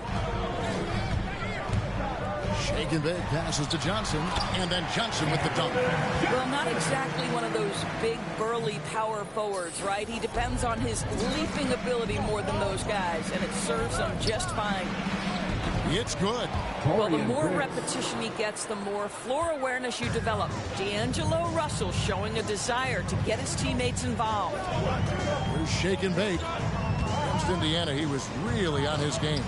Shake and bake passes to Johnson, and then Johnson with the dunk. Well, not exactly one of those big, burly power forwards, right? He depends on his leaping ability more than those guys, and it serves him just fine. It's good. Well, the more repetition he gets, the more floor awareness you develop. D'Angelo Russell showing a desire to get his teammates involved. Here's Shake and bake. Against Indiana, he was really on his game.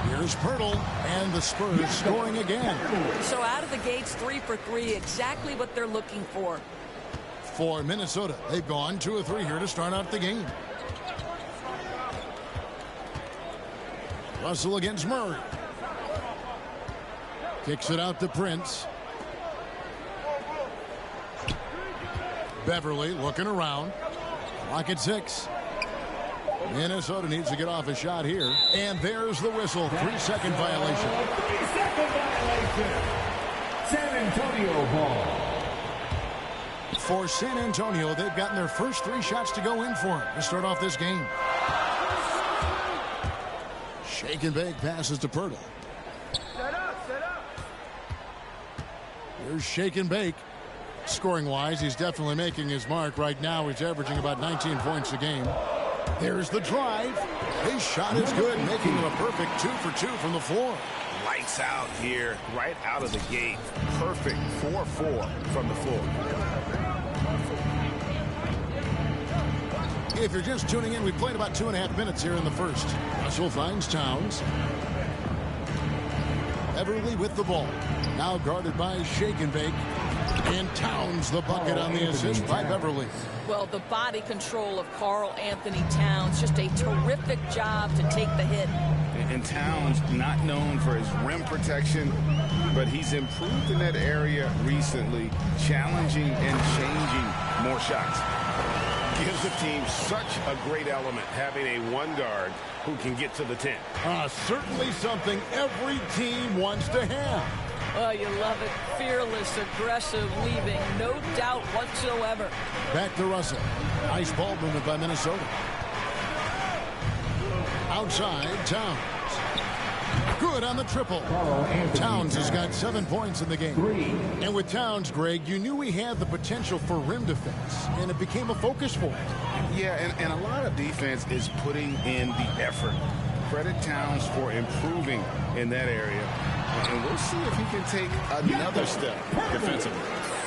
Here's Pirtle, and the Spurs scoring again. So out of the gates, 3 for 3, exactly what they're looking for. For Minnesota, they've gone 2 of 3 here to start out the game. Russell against Murray. Kicks it out to Prince. Beverly looking around. Clock at 6. Minnesota needs to get off a shot here. And there's the whistle. 3-second violation. 3-second violation. San Antonio ball. For San Antonio, they've gotten their first 3 shots to go in for him to start off this game. Shake and bake passes to Pirtle. Set up. Here's Shake and bake. Scoring-wise, he's definitely making his mark. Right now, he's averaging about 19 points a game. There's the drive. His shot is good, making him a perfect 2 for 2 from the floor. Lights out here, right out of the gate. Perfect 4-4 from the floor. If you're just tuning in, we played about 2.5 minutes here in the first. Russell finds Towns. Beverly with the ball. Now guarded by Shake and bake. And Towns the bucket on the assist by Beverly. Well, the body control of Karl Anthony Towns, just a terrific job to take the hit. And Towns not known for his rim protection, but he's improved in that area recently, challenging and changing more shots. Gives the team such a great element having a 1 guard who can get to the 10. Certainly something every team wants to have. Oh, you love it. Fearless, aggressive, leaving. No doubt whatsoever. Back to Russell. Nice ball movement by Minnesota. Outside, Towns. Good on the triple. Towns has got 7 points in the game. And with Towns, Greg, you knew he had the potential for rim defense, and it became a focus for him. Yeah, and a lot of defense is putting in the effort. Credit Towns for improving in that area. And we'll see if he can take another step defensively.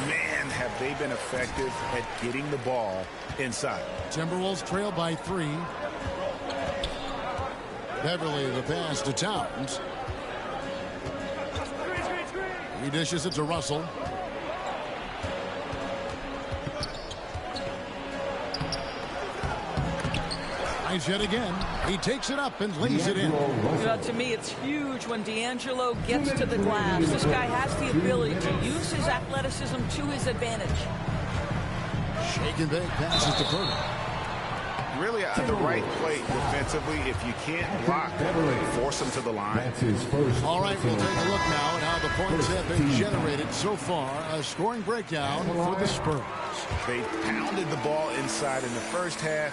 Man, have they been effective at getting the ball inside. Timberwolves trail by 3. Beverly the pass to Towns. He dishes it to Russell. Nice hit again. He takes it up and lays it in. To me, it's huge when D'Angelo gets to the glass. This guy has the ability to use his athleticism to his advantage. Shake and bake passes to Pirtle. Really at the right play defensively. If you can't block, force him to the line. All right, we'll take a look now at how the points have been generated so far. A scoring breakdown for the Spurs. They pounded the ball inside in the first half,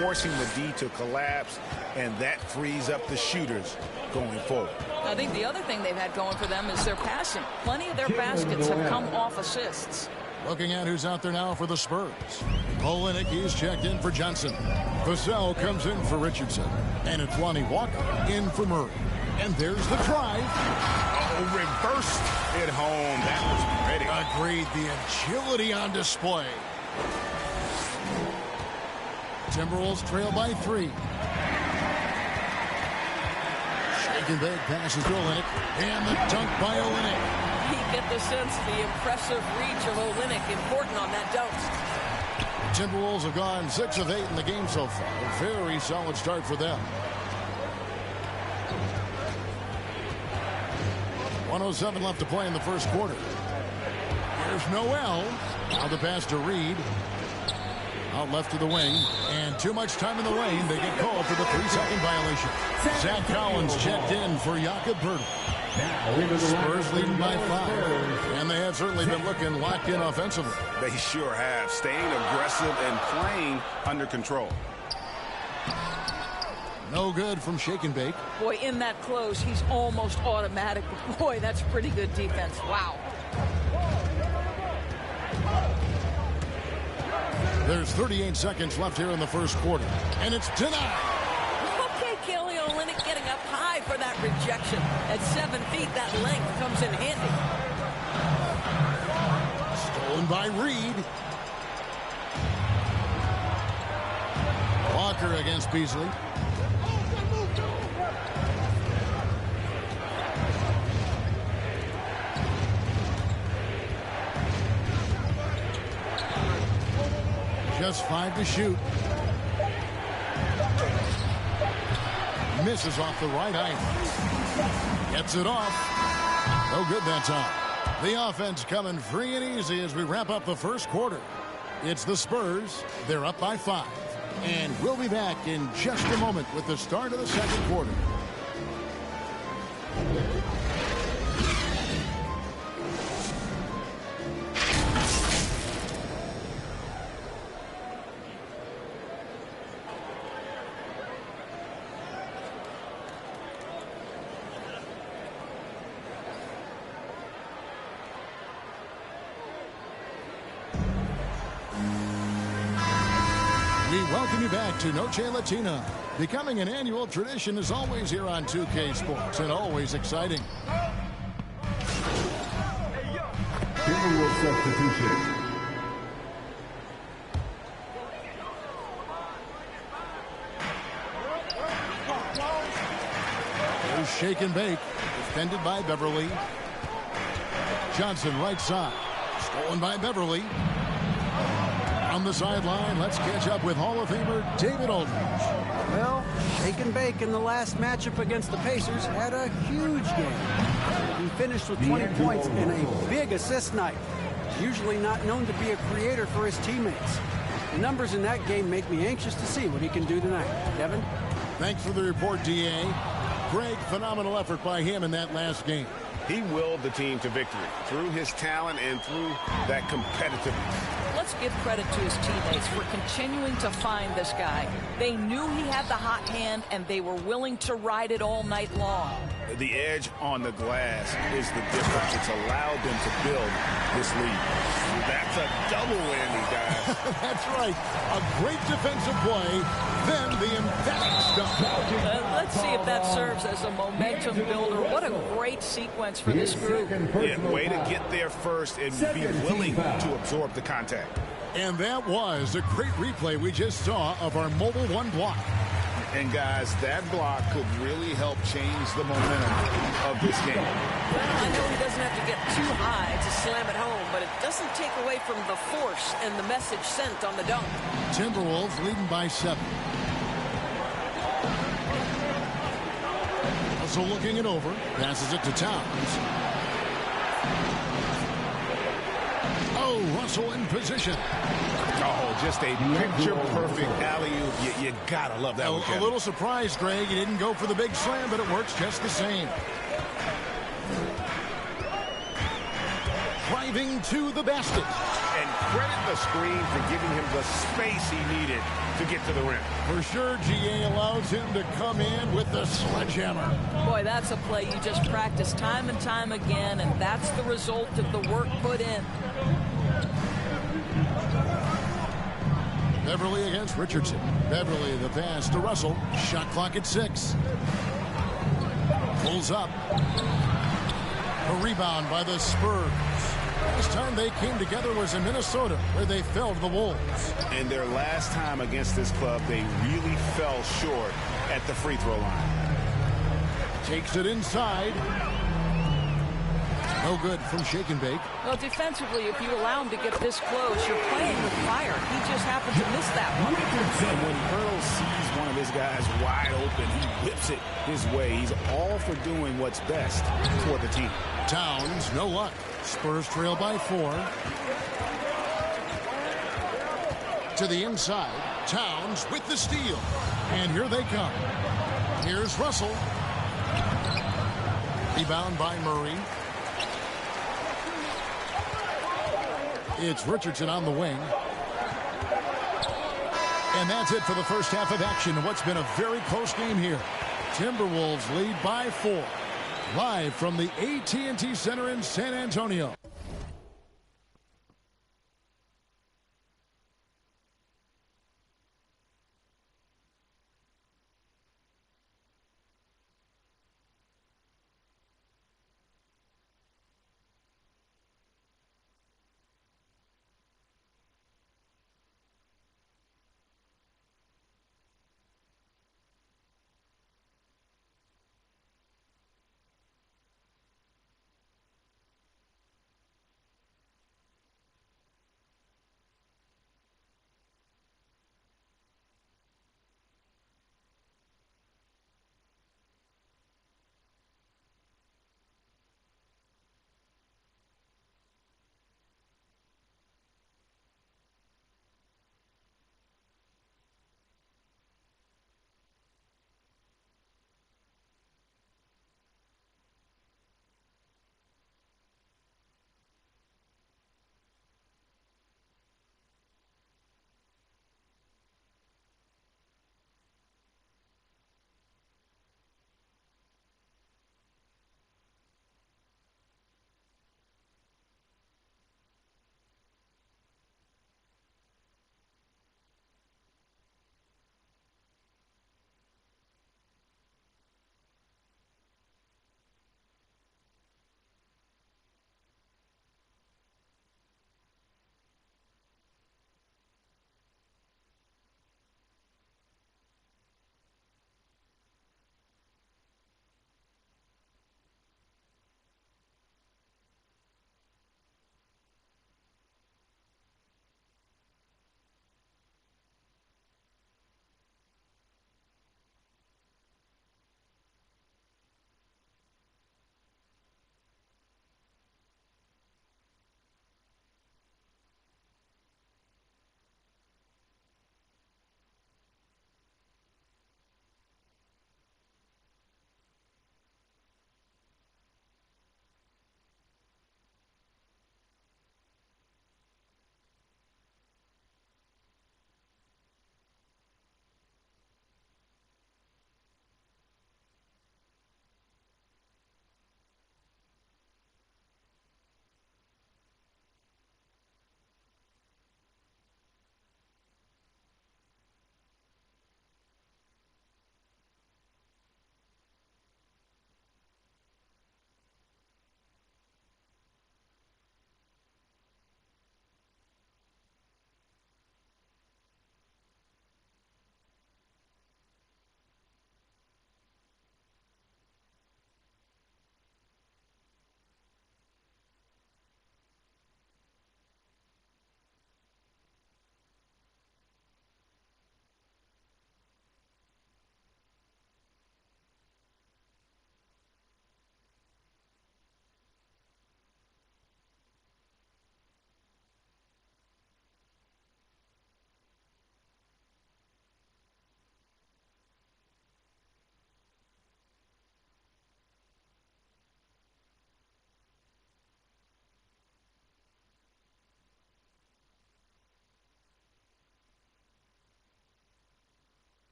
forcing the D to collapse, and that frees up the shooters going forward. I think the other thing they've had going for them is their passing. Plenty of their baskets have come off assists. Looking at who's out there now for the Spurs. Olenek, he's checked in for Johnson. Vassell comes in for Richardson. And it's Lonnie Walker in for Murray. And there's the drive. Oh, reversed it home. That was pretty. Agreed. The agility on display. Timberwolves trail by 3. Shake and bake passes to Olenek. And the dunk by Olenek. You get the sense of the impressive reach of Olenek, important on that dunk. Timberwolves have gone 6 of 8 in the game so far. A very solid start for them. 1:07 left to play in the first quarter. Here's Noel. Now the pass to Reed. Out left to the wing. And too much time in the lane. They get called for the 3-second violation. Zach Collins checked in for Jakob Poeltl. Spurs leading by 5, and they have certainly been looking locked in offensively. They sure have, staying aggressive and playing under control. No good from Shake and Bake. Boy, in that close, he's almost automatic. Boy, that's pretty good defense. Wow. There's 38 seconds left here in the first quarter, and it's denied. Okay, Kelly Olynyk getting up high for that rejection. At 7 feet, that length comes in handy. Stolen by Reed. Walker against Beasley. Just 5 to shoot. Misses off the right eye. Gets it off. No good that time. The offense coming free and easy as we wrap up the first quarter. It's the Spurs. They're up by 5. And we'll be back in just a moment with the start of the second quarter. Welcome you back to Noche Latina. Becoming an annual tradition is always here on 2K Sports and always exciting. Timberwolves substitution. There's Shake and Bake, defended by Beverly. Johnson right side, stolen by Beverly. On the sideline, let's catch up with Hall of Famer David Aldridge. Well, Shake and Bake in the last matchup against the Pacers had a huge game. He finished with 20 points and a big assist night. Usually not known to be a creator for his teammates. The numbers in that game make me anxious to see what he can do tonight. Devin? Thanks for the report, D.A. Greg, phenomenal effort by him in that last game. He willed the team to victory through his talent and through that competitiveness. Let's give credit to his teammates for continuing to find this guy. They knew he had the hot hand, and they were willing to ride it all night long. The edge on the glass is the difference. It's allowed them to build this lead. That's a double whammy, guys. That's right. A great defensive play, then the emphatic stuff. Let's see if that serves as a momentum builder. What a great sequence for this group. Yeah, way to get there first and be willing to absorb the contact. And that was a great replay we just saw of our Mobile One block. And, guys, that block could really help change the momentum of this game. Well, I know he doesn't have to get too high to slam it home, but it doesn't take away from the force and the message sent on the dunk. Timberwolves leading by 7. Also looking it over. Passes it to Towns. Oh, Russell in position. Oh, just a picture-perfect alley-oop. You gotta love that one, Kevin. A little surprised, Greg. He didn't go for the big slam, but it works just the same. Driving to the basket. And credit the screen for giving him the space he needed to get to the rim. For sure, GA allows him to come in with the sledgehammer. Boy, that's a play you just practice time and time again, and that's the result of the work put in. Beverly against Richardson. Beverly, the pass to Russell. Shot clock at 6. Pulls up. A rebound by the Spurs. Last time they came together was in Minnesota, where they fell to the Wolves. And their last time against this club, they really fell short at the free throw line. Takes it inside. No good from Shake and Bake. Well, defensively, if you allow him to get this close, you're playing with fire. He just happened to miss that one. And when Earl sees one of his guys wide open, he whips it his way. He's all for doing what's best for the team. Towns, no luck. Spurs trail by 4. To the inside. Towns with the steal. And here they come. Here's Russell. Rebound by Murray. It's Richardson on the wing. And that's it for the first half of action in what's been a very close game here. Timberwolves lead by 4. Live from the AT&T Center in San Antonio.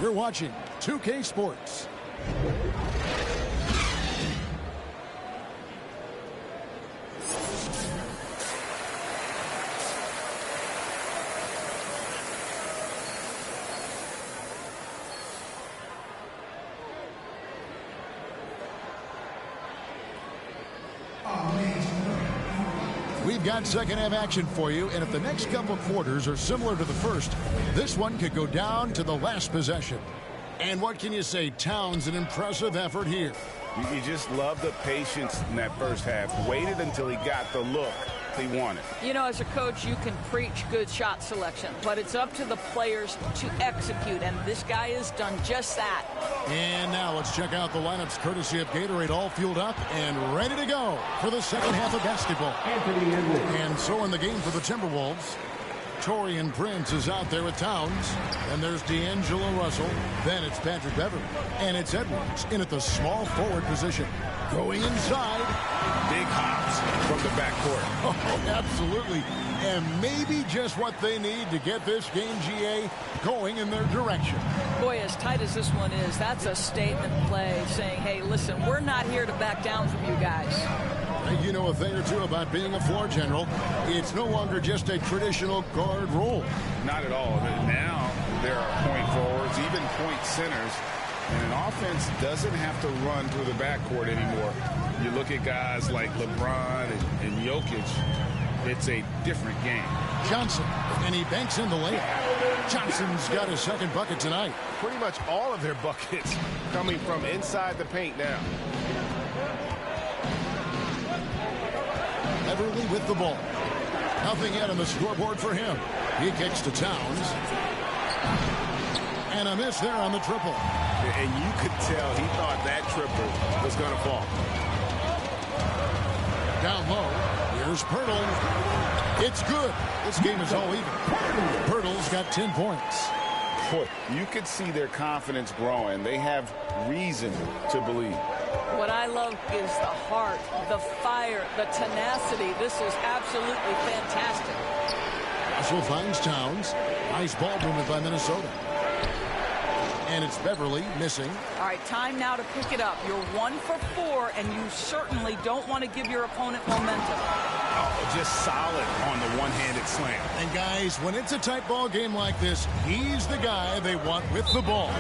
You're watching 2K Sports. We've got second half action for you, and if the next couple quarters are similar to the first, this one could go down to the last possession. And what can you say? Towns, an impressive effort here. You just love the patience in that first half. Waited until he got the look he wanted. You know, as a coach, you can preach good shot selection, but it's up to the players to execute, and this guy has done just that. And now let's check out the lineups courtesy of Gatorade, all fueled up and ready to go for the second half of basketball. And so in the game for the Timberwolves, Torian Prince is out there with Towns. And there's D'Angelo Russell. Then it's Patrick Beverly. And it's Edwards in at the small forward position. Going inside. Big hops from the backcourt. Oh, absolutely. And maybe just what they need to get this game, GA, going in their direction. Boy, as tight as this one is, that's a statement play saying, hey, listen, we're not here to back down from you guys. You know a thing or two about being a floor general. It's no longer just a traditional guard role. Not at all. Now there are point forwards, even point centers. And an offense doesn't have to run through the backcourt anymore. You look at guys like LeBron and Jokic, it's a different game. Johnson, and he banks in the layup. Johnson's got his second bucket tonight. Pretty much all of their buckets coming from inside the paint now. Beverly with the ball. Nothing yet on the scoreboard for him. He kicks to Towns. And a miss there on the triple. And you could tell he thought that triple was going to fall. Down low. Here's Pirtle. It's good. This game is all even. Pirtle's got 10 points. Boy, you could see their confidence growing. They have reason to believe. What I love is the heart, the fire, the tenacity. This is absolutely fantastic. Russell finds Towns. Nice ball movement by Minnesota. And it's Beverly missing. All right, time now to pick it up. You're 1 for 4, and you certainly don't want to give your opponent momentum. Oh, just solid on the one-handed slam. And guys, when it's a tight ball game like this, he's the guy they want with the ball.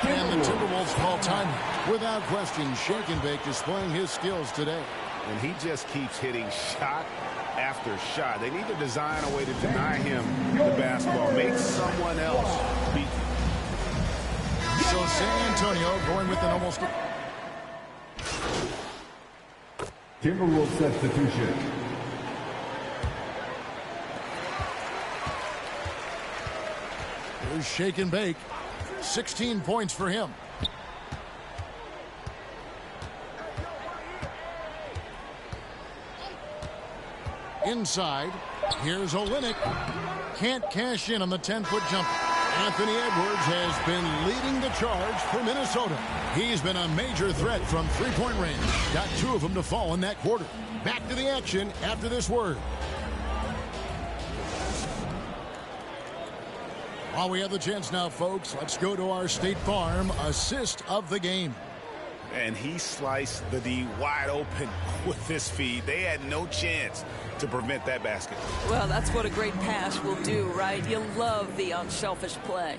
And the Timberwolves call time. Without question, Shake and Bake displaying his skills today. And he just keeps hitting shot after shot. They need to design a way to deny him the basketball. Make someone else beat. So San Antonio going with an almost... Timberwolves substitution. Here's Shake and Bake. 16 points for him. Inside, here's Olynyk. Can't cash in on the 10-foot jumper. Anthony Edwards has been leading the charge for Minnesota. He's been a major threat from three-point range. Got 2 of them to fall in that quarter. Back to the action after this word. While we have the chance now, folks, let's go to our State Farm assist of the game. And he sliced the D wide open with his feet. They had no chance to prevent that basket. Well, that's what a great pass will do, right? You love the unselfish play.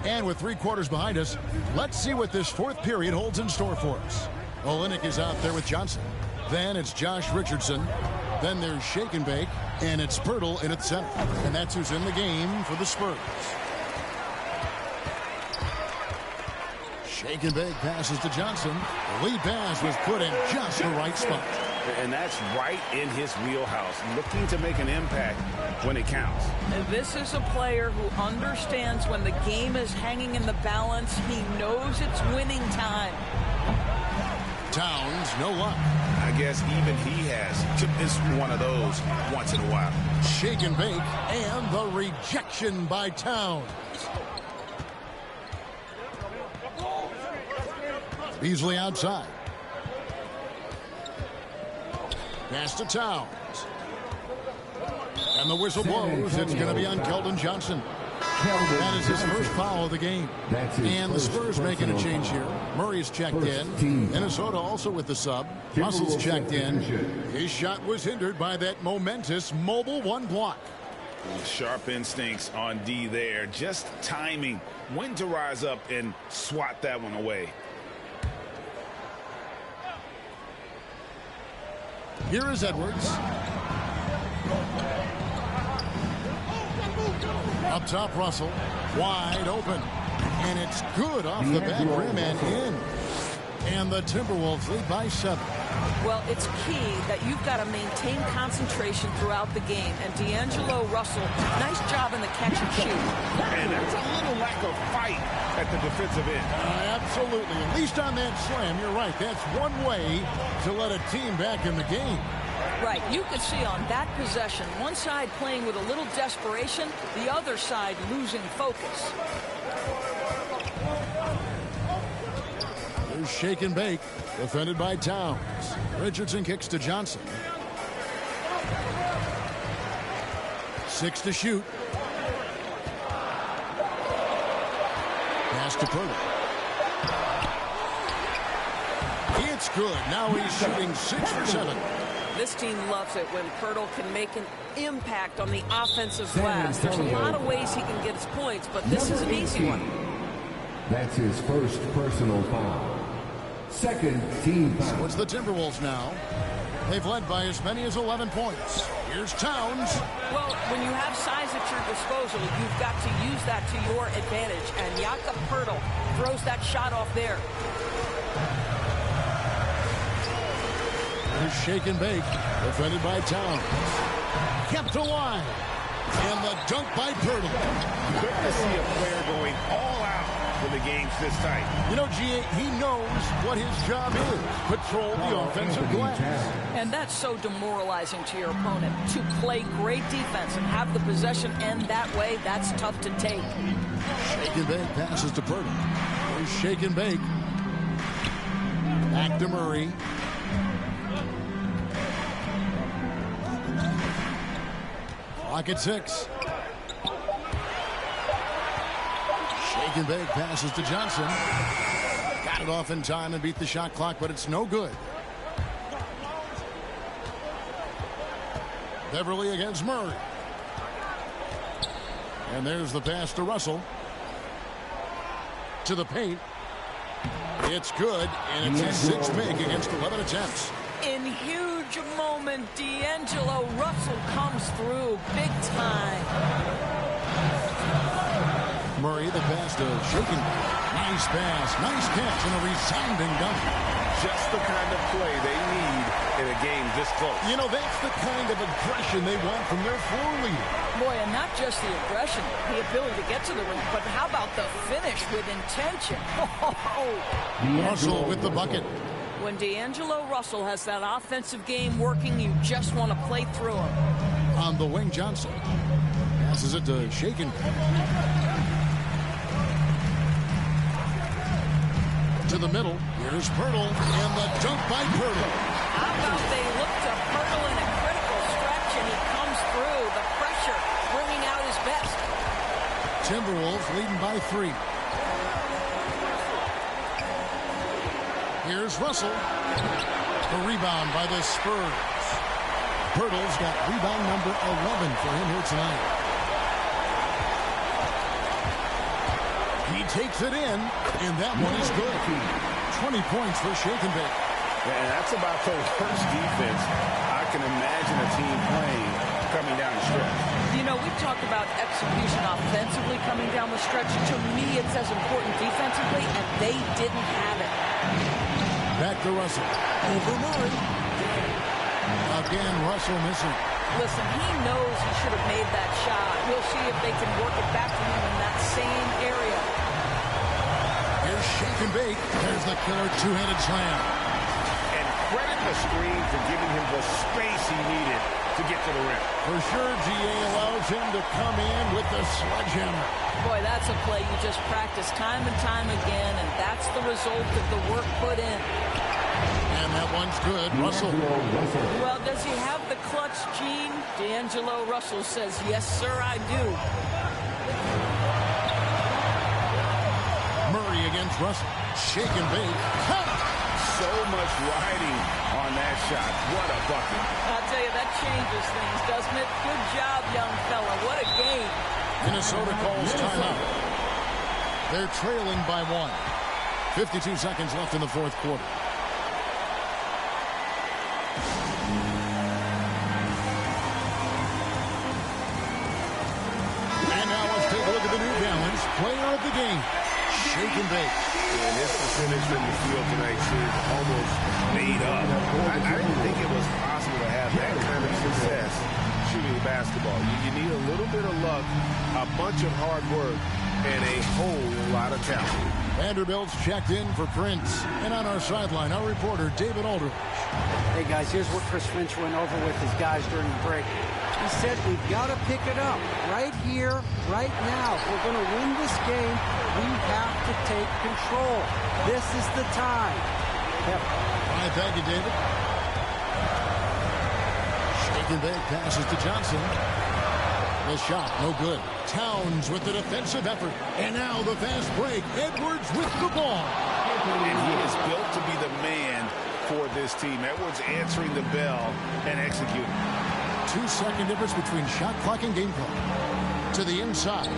And with 3 quarters behind us, let's see what this fourth period holds in store for us. Olynyk is out there with Johnson. Then it's Josh Richardson. Then there's Shake and Bake. And it's Pirtle in at center. And that's who's in the game for the Spurs. Shake and Bake passes to Johnson. The lead pass was put in just the right spot. And that's right in his wheelhouse, looking to make an impact when it counts. And this is a player who understands when the game is hanging in the balance. He knows it's winning time. Towns, no luck. I guess even he has to miss one of those once in a while. Shake and Bake, and the rejection by Towns. Beasley outside. Pass to Towns. And the whistle blows. It's going to be on Keldon Johnson. That is his first foul of the game. And the Spurs making a change here. Murray's checked in. Minnesota also with the sub. Russell's checked in. His shot was hindered by that momentous mobile one block. Sharp instincts on D there. Just timing when to rise up and swat that one away. Here is Edwards. Up top, Russell. Wide open. And it's good off the back rim and in. And the Timberwolves lead by 7. Well, it's key that you've got to maintain concentration throughout the game. And D'Angelo Russell, nice job in the catch and shoot. And there's a little lack of fight at the defensive end. Absolutely. At least on that slam, you're right. That's one way to let a team back in the game. Right. You could see on that possession, one side playing with a little desperation, the other side losing focus. Here's shake and bake, defended by Towns. Richardson kicks to Johnson. 6 to shoot. Pass to Purtle. It's good. Now he's shooting 6 for 7. This team loves it when Pirtle can make an impact on the offensive glass. There's a lot of ways he can get his points, but this is an easy one. That's his first personal foul. Second team foul. So it's the Timberwolves now. They've led by as many as 11 points. Here's Towns. Well, when you have size at your disposal, you've got to use that to your advantage. And Jakob Pirtle throws that shot off there. Here's shake and bake, defended by Towns. Kept alive. And the dunk by Pirtle. Good to see a player going all out when the game's this tight. You know, G.A., he knows what his job is. Patrol the offensive glass. And that's so demoralizing to your opponent. To play great defense and have the possession end that way, that's tough to take. Shake and bake passes to Pirtle. Here's shake and bake. Back to Murray. Clock at 6. Shake and bake passes to Johnson. Got it off in time and beat the shot clock, but it's no good. Beverly against Murray. And there's the pass to Russell. To the paint. It's good, and it's his 6th make against 11 attempts. In huge moment, D'Angelo Russell comes through big time. Murray, the pass to Shaken. Nice pass, nice catch, and a resounding dunk. Just the kind of play they need in a game this close. You know, that's the kind of aggression they want from their floor leader. Boy, and not just the aggression, the ability to get to the rim, but how about the finish with intention? Russell with the bucket. When D'Angelo Russell has that offensive game working, you just want to play through him. On the wing, Johnson passes it to Shaken. To the middle. Here's Pirtle, and the dunk by Pirtle. How about they look to Pirtle in a critical stretch, and he comes through. The pressure bringing out his best. Timberwolves leading by 3. Here's Russell. The rebound by the Spurs. Pirtle's got rebound number 11 for him here tonight. He takes it in, and that one is good. 20 points for Shake and Bake. And that's about the worst defense I can imagine a team playing coming down the stretch. You know, we've talked about execution offensively coming down the stretch. To me, it's as important defensively, and they didn't have it. Back to Russell. Over Murray. Again, Russell missing. Listen, he knows he should have made that shot. We'll see if they can work it back to him in that same area. Here's Shake and Bake. There's the killer two-handed slam. And credit the screen for giving him the space he needed to get to the rim. For sure, GA allows him to come in with the sledgehammer. Boy, that's a play you just practice time and time again, and that's the result of the work put in. And that one's good. Russell. Well, does he have the clutch gene? D'Angelo Russell says, yes, sir, I do. against Russell. Shake and bake. Count. So much riding on that shot. What a bucket. I'll tell you, that changes things, doesn't it? Good job, young fella. What a game. Minnesota calls timeout. They're trailing by 1. 52 seconds left in the fourth quarter. And now let's take a look at the New Balance player of the game. Shake and bake. And his percentage from the field tonight seems almost made up. I didn't think it was possible to have that kind of success shooting the basketball. You need a little bit of luck, a bunch of hard work, and a whole lot of talent. Vanderbilt's checked in for Prince. And on our sideline, our reporter, David Aldridge. Hey, guys, here's what Chris Finch went over with his guys during the break. He said we've got to pick it up right here, right now. If we're going to win this game, we have to take control. This is the time. All right, thank you, David. Shake and bake passes to Johnson. The shot, no good. Towns with the defensive effort. And now the fast break. Edwards with the ball. And he is built to be the man for this team. Edwards answering the bell and executing. 2-second difference between shot clock and game clock. To the inside.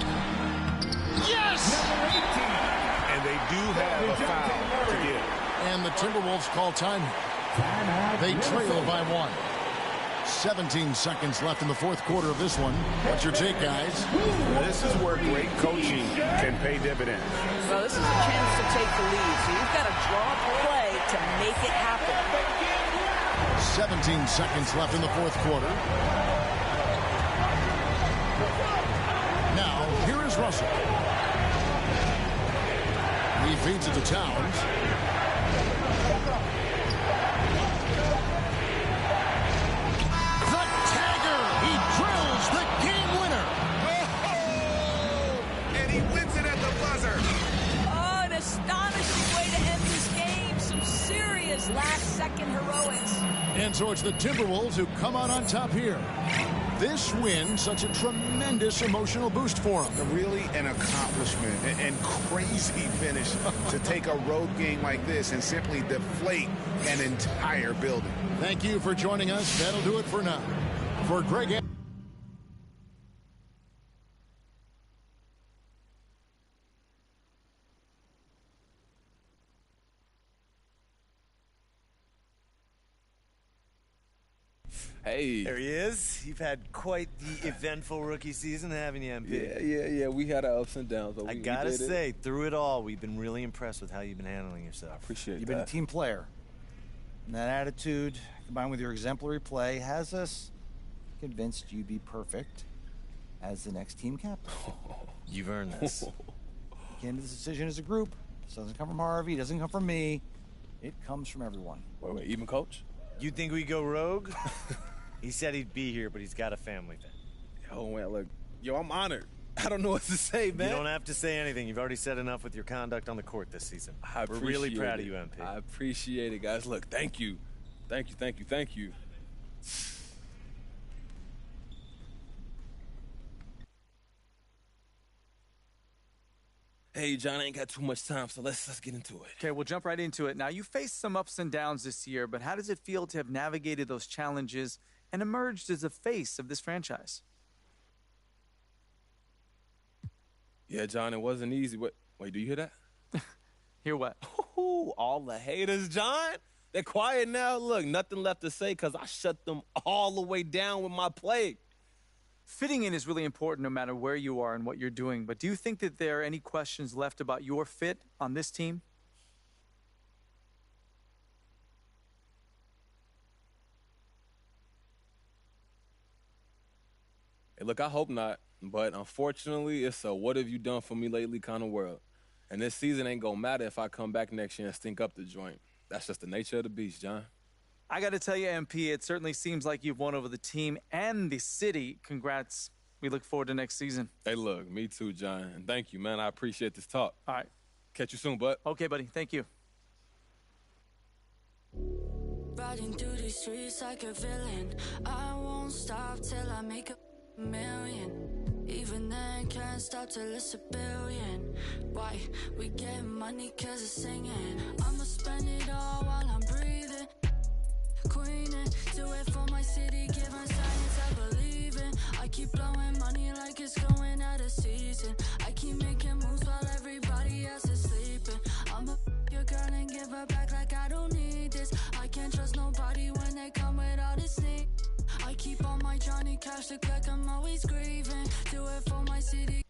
Yes! And they do have a foul to give. And the Timberwolves call time. They trail by 1. 17 seconds left in the fourth quarter of this one. What's your take, guys? This is where great coaching can pay dividends. Well, this is a chance to take the lead, so you've got to draw up a play to make it happen. 17 seconds left in the fourth quarter. Now, here is Russell. He feeds it to Towns. The tagger! He drills the game winner! Oh! And he wins it at the buzzer! Oh, an astonishing way to end this game. Some serious last-second heroics. And so it's the Timberwolves who come out on top here. This win, such a tremendous emotional boost for them. Really an accomplishment and crazy finish to take a road game like this and simply deflate an entire building. Thank you for joining us. That'll do it for now. For Greg... Hey. There he is. You've had quite the eventful rookie season, haven't you, MP? Yeah. We had our ups and downs. But I gotta say, through it all, we've been really impressed with how you've been handling yourself. Appreciate You've that. been a team player. And that attitude, combined with your exemplary play, has us convinced you'd be perfect as the next team captain. You've earned this. We came to this decision as a group. This doesn't come from Harvey. It doesn't come from me. It comes from everyone. Wait, even coach? You think we go rogue? He said he'd be here, but he's got a family thing. Oh, man, look. Yo, I'm honored. I don't know what to say, man. You don't have to say anything. You've already said enough with your conduct on the court this season. We're really proud of you, MP. I appreciate it, guys. Look, thank you. Thank you. Hey, John, I ain't got too much time, so let's get into it. Okay, we'll jump right into it. Now, you faced some ups and downs this year, but how does it feel to have navigated those challenges and emerged as a face of this franchise? Yeah, John, it wasn't easy. Wait, do you hear that? Hear what? Ooh, all the haters, John. They're quiet now. Look, nothing left to say because I shut them all the way down with my play. Fitting in is really important no matter where you are and what you're doing, but do you think that there are any questions left about your fit on this team? Hey, look, I hope not, but unfortunately, it's a what have you done for me lately kind of world. And this season ain't gonna matter if I come back next year and stink up the joint. That's just the nature of the beast, John. I got to tell you, MP, it certainly seems like you've won over the team and the city. Congrats. We look forward to next season. Hey, look, me too, John. And thank you, man. I appreciate this talk. All right. Catch you soon, bud. Okay, buddy. Thank you. Riding through these streets like a villain. I won't stop till I make a million. Even then, can't stop till it's a billion. Why? We get money cause it's singing. I'ma spend it all while I'm breathing. Queening, do it for my city, giving science I believe in. I keep blowing money like it's going out of season. I keep making moves while everybody else is sleeping. I'ma your girl and give her back like I don't need this. I can't trust nobody when they come with all this sneak. I keep on my Johnny Cash, look like I'm always grieving. Do it for my city.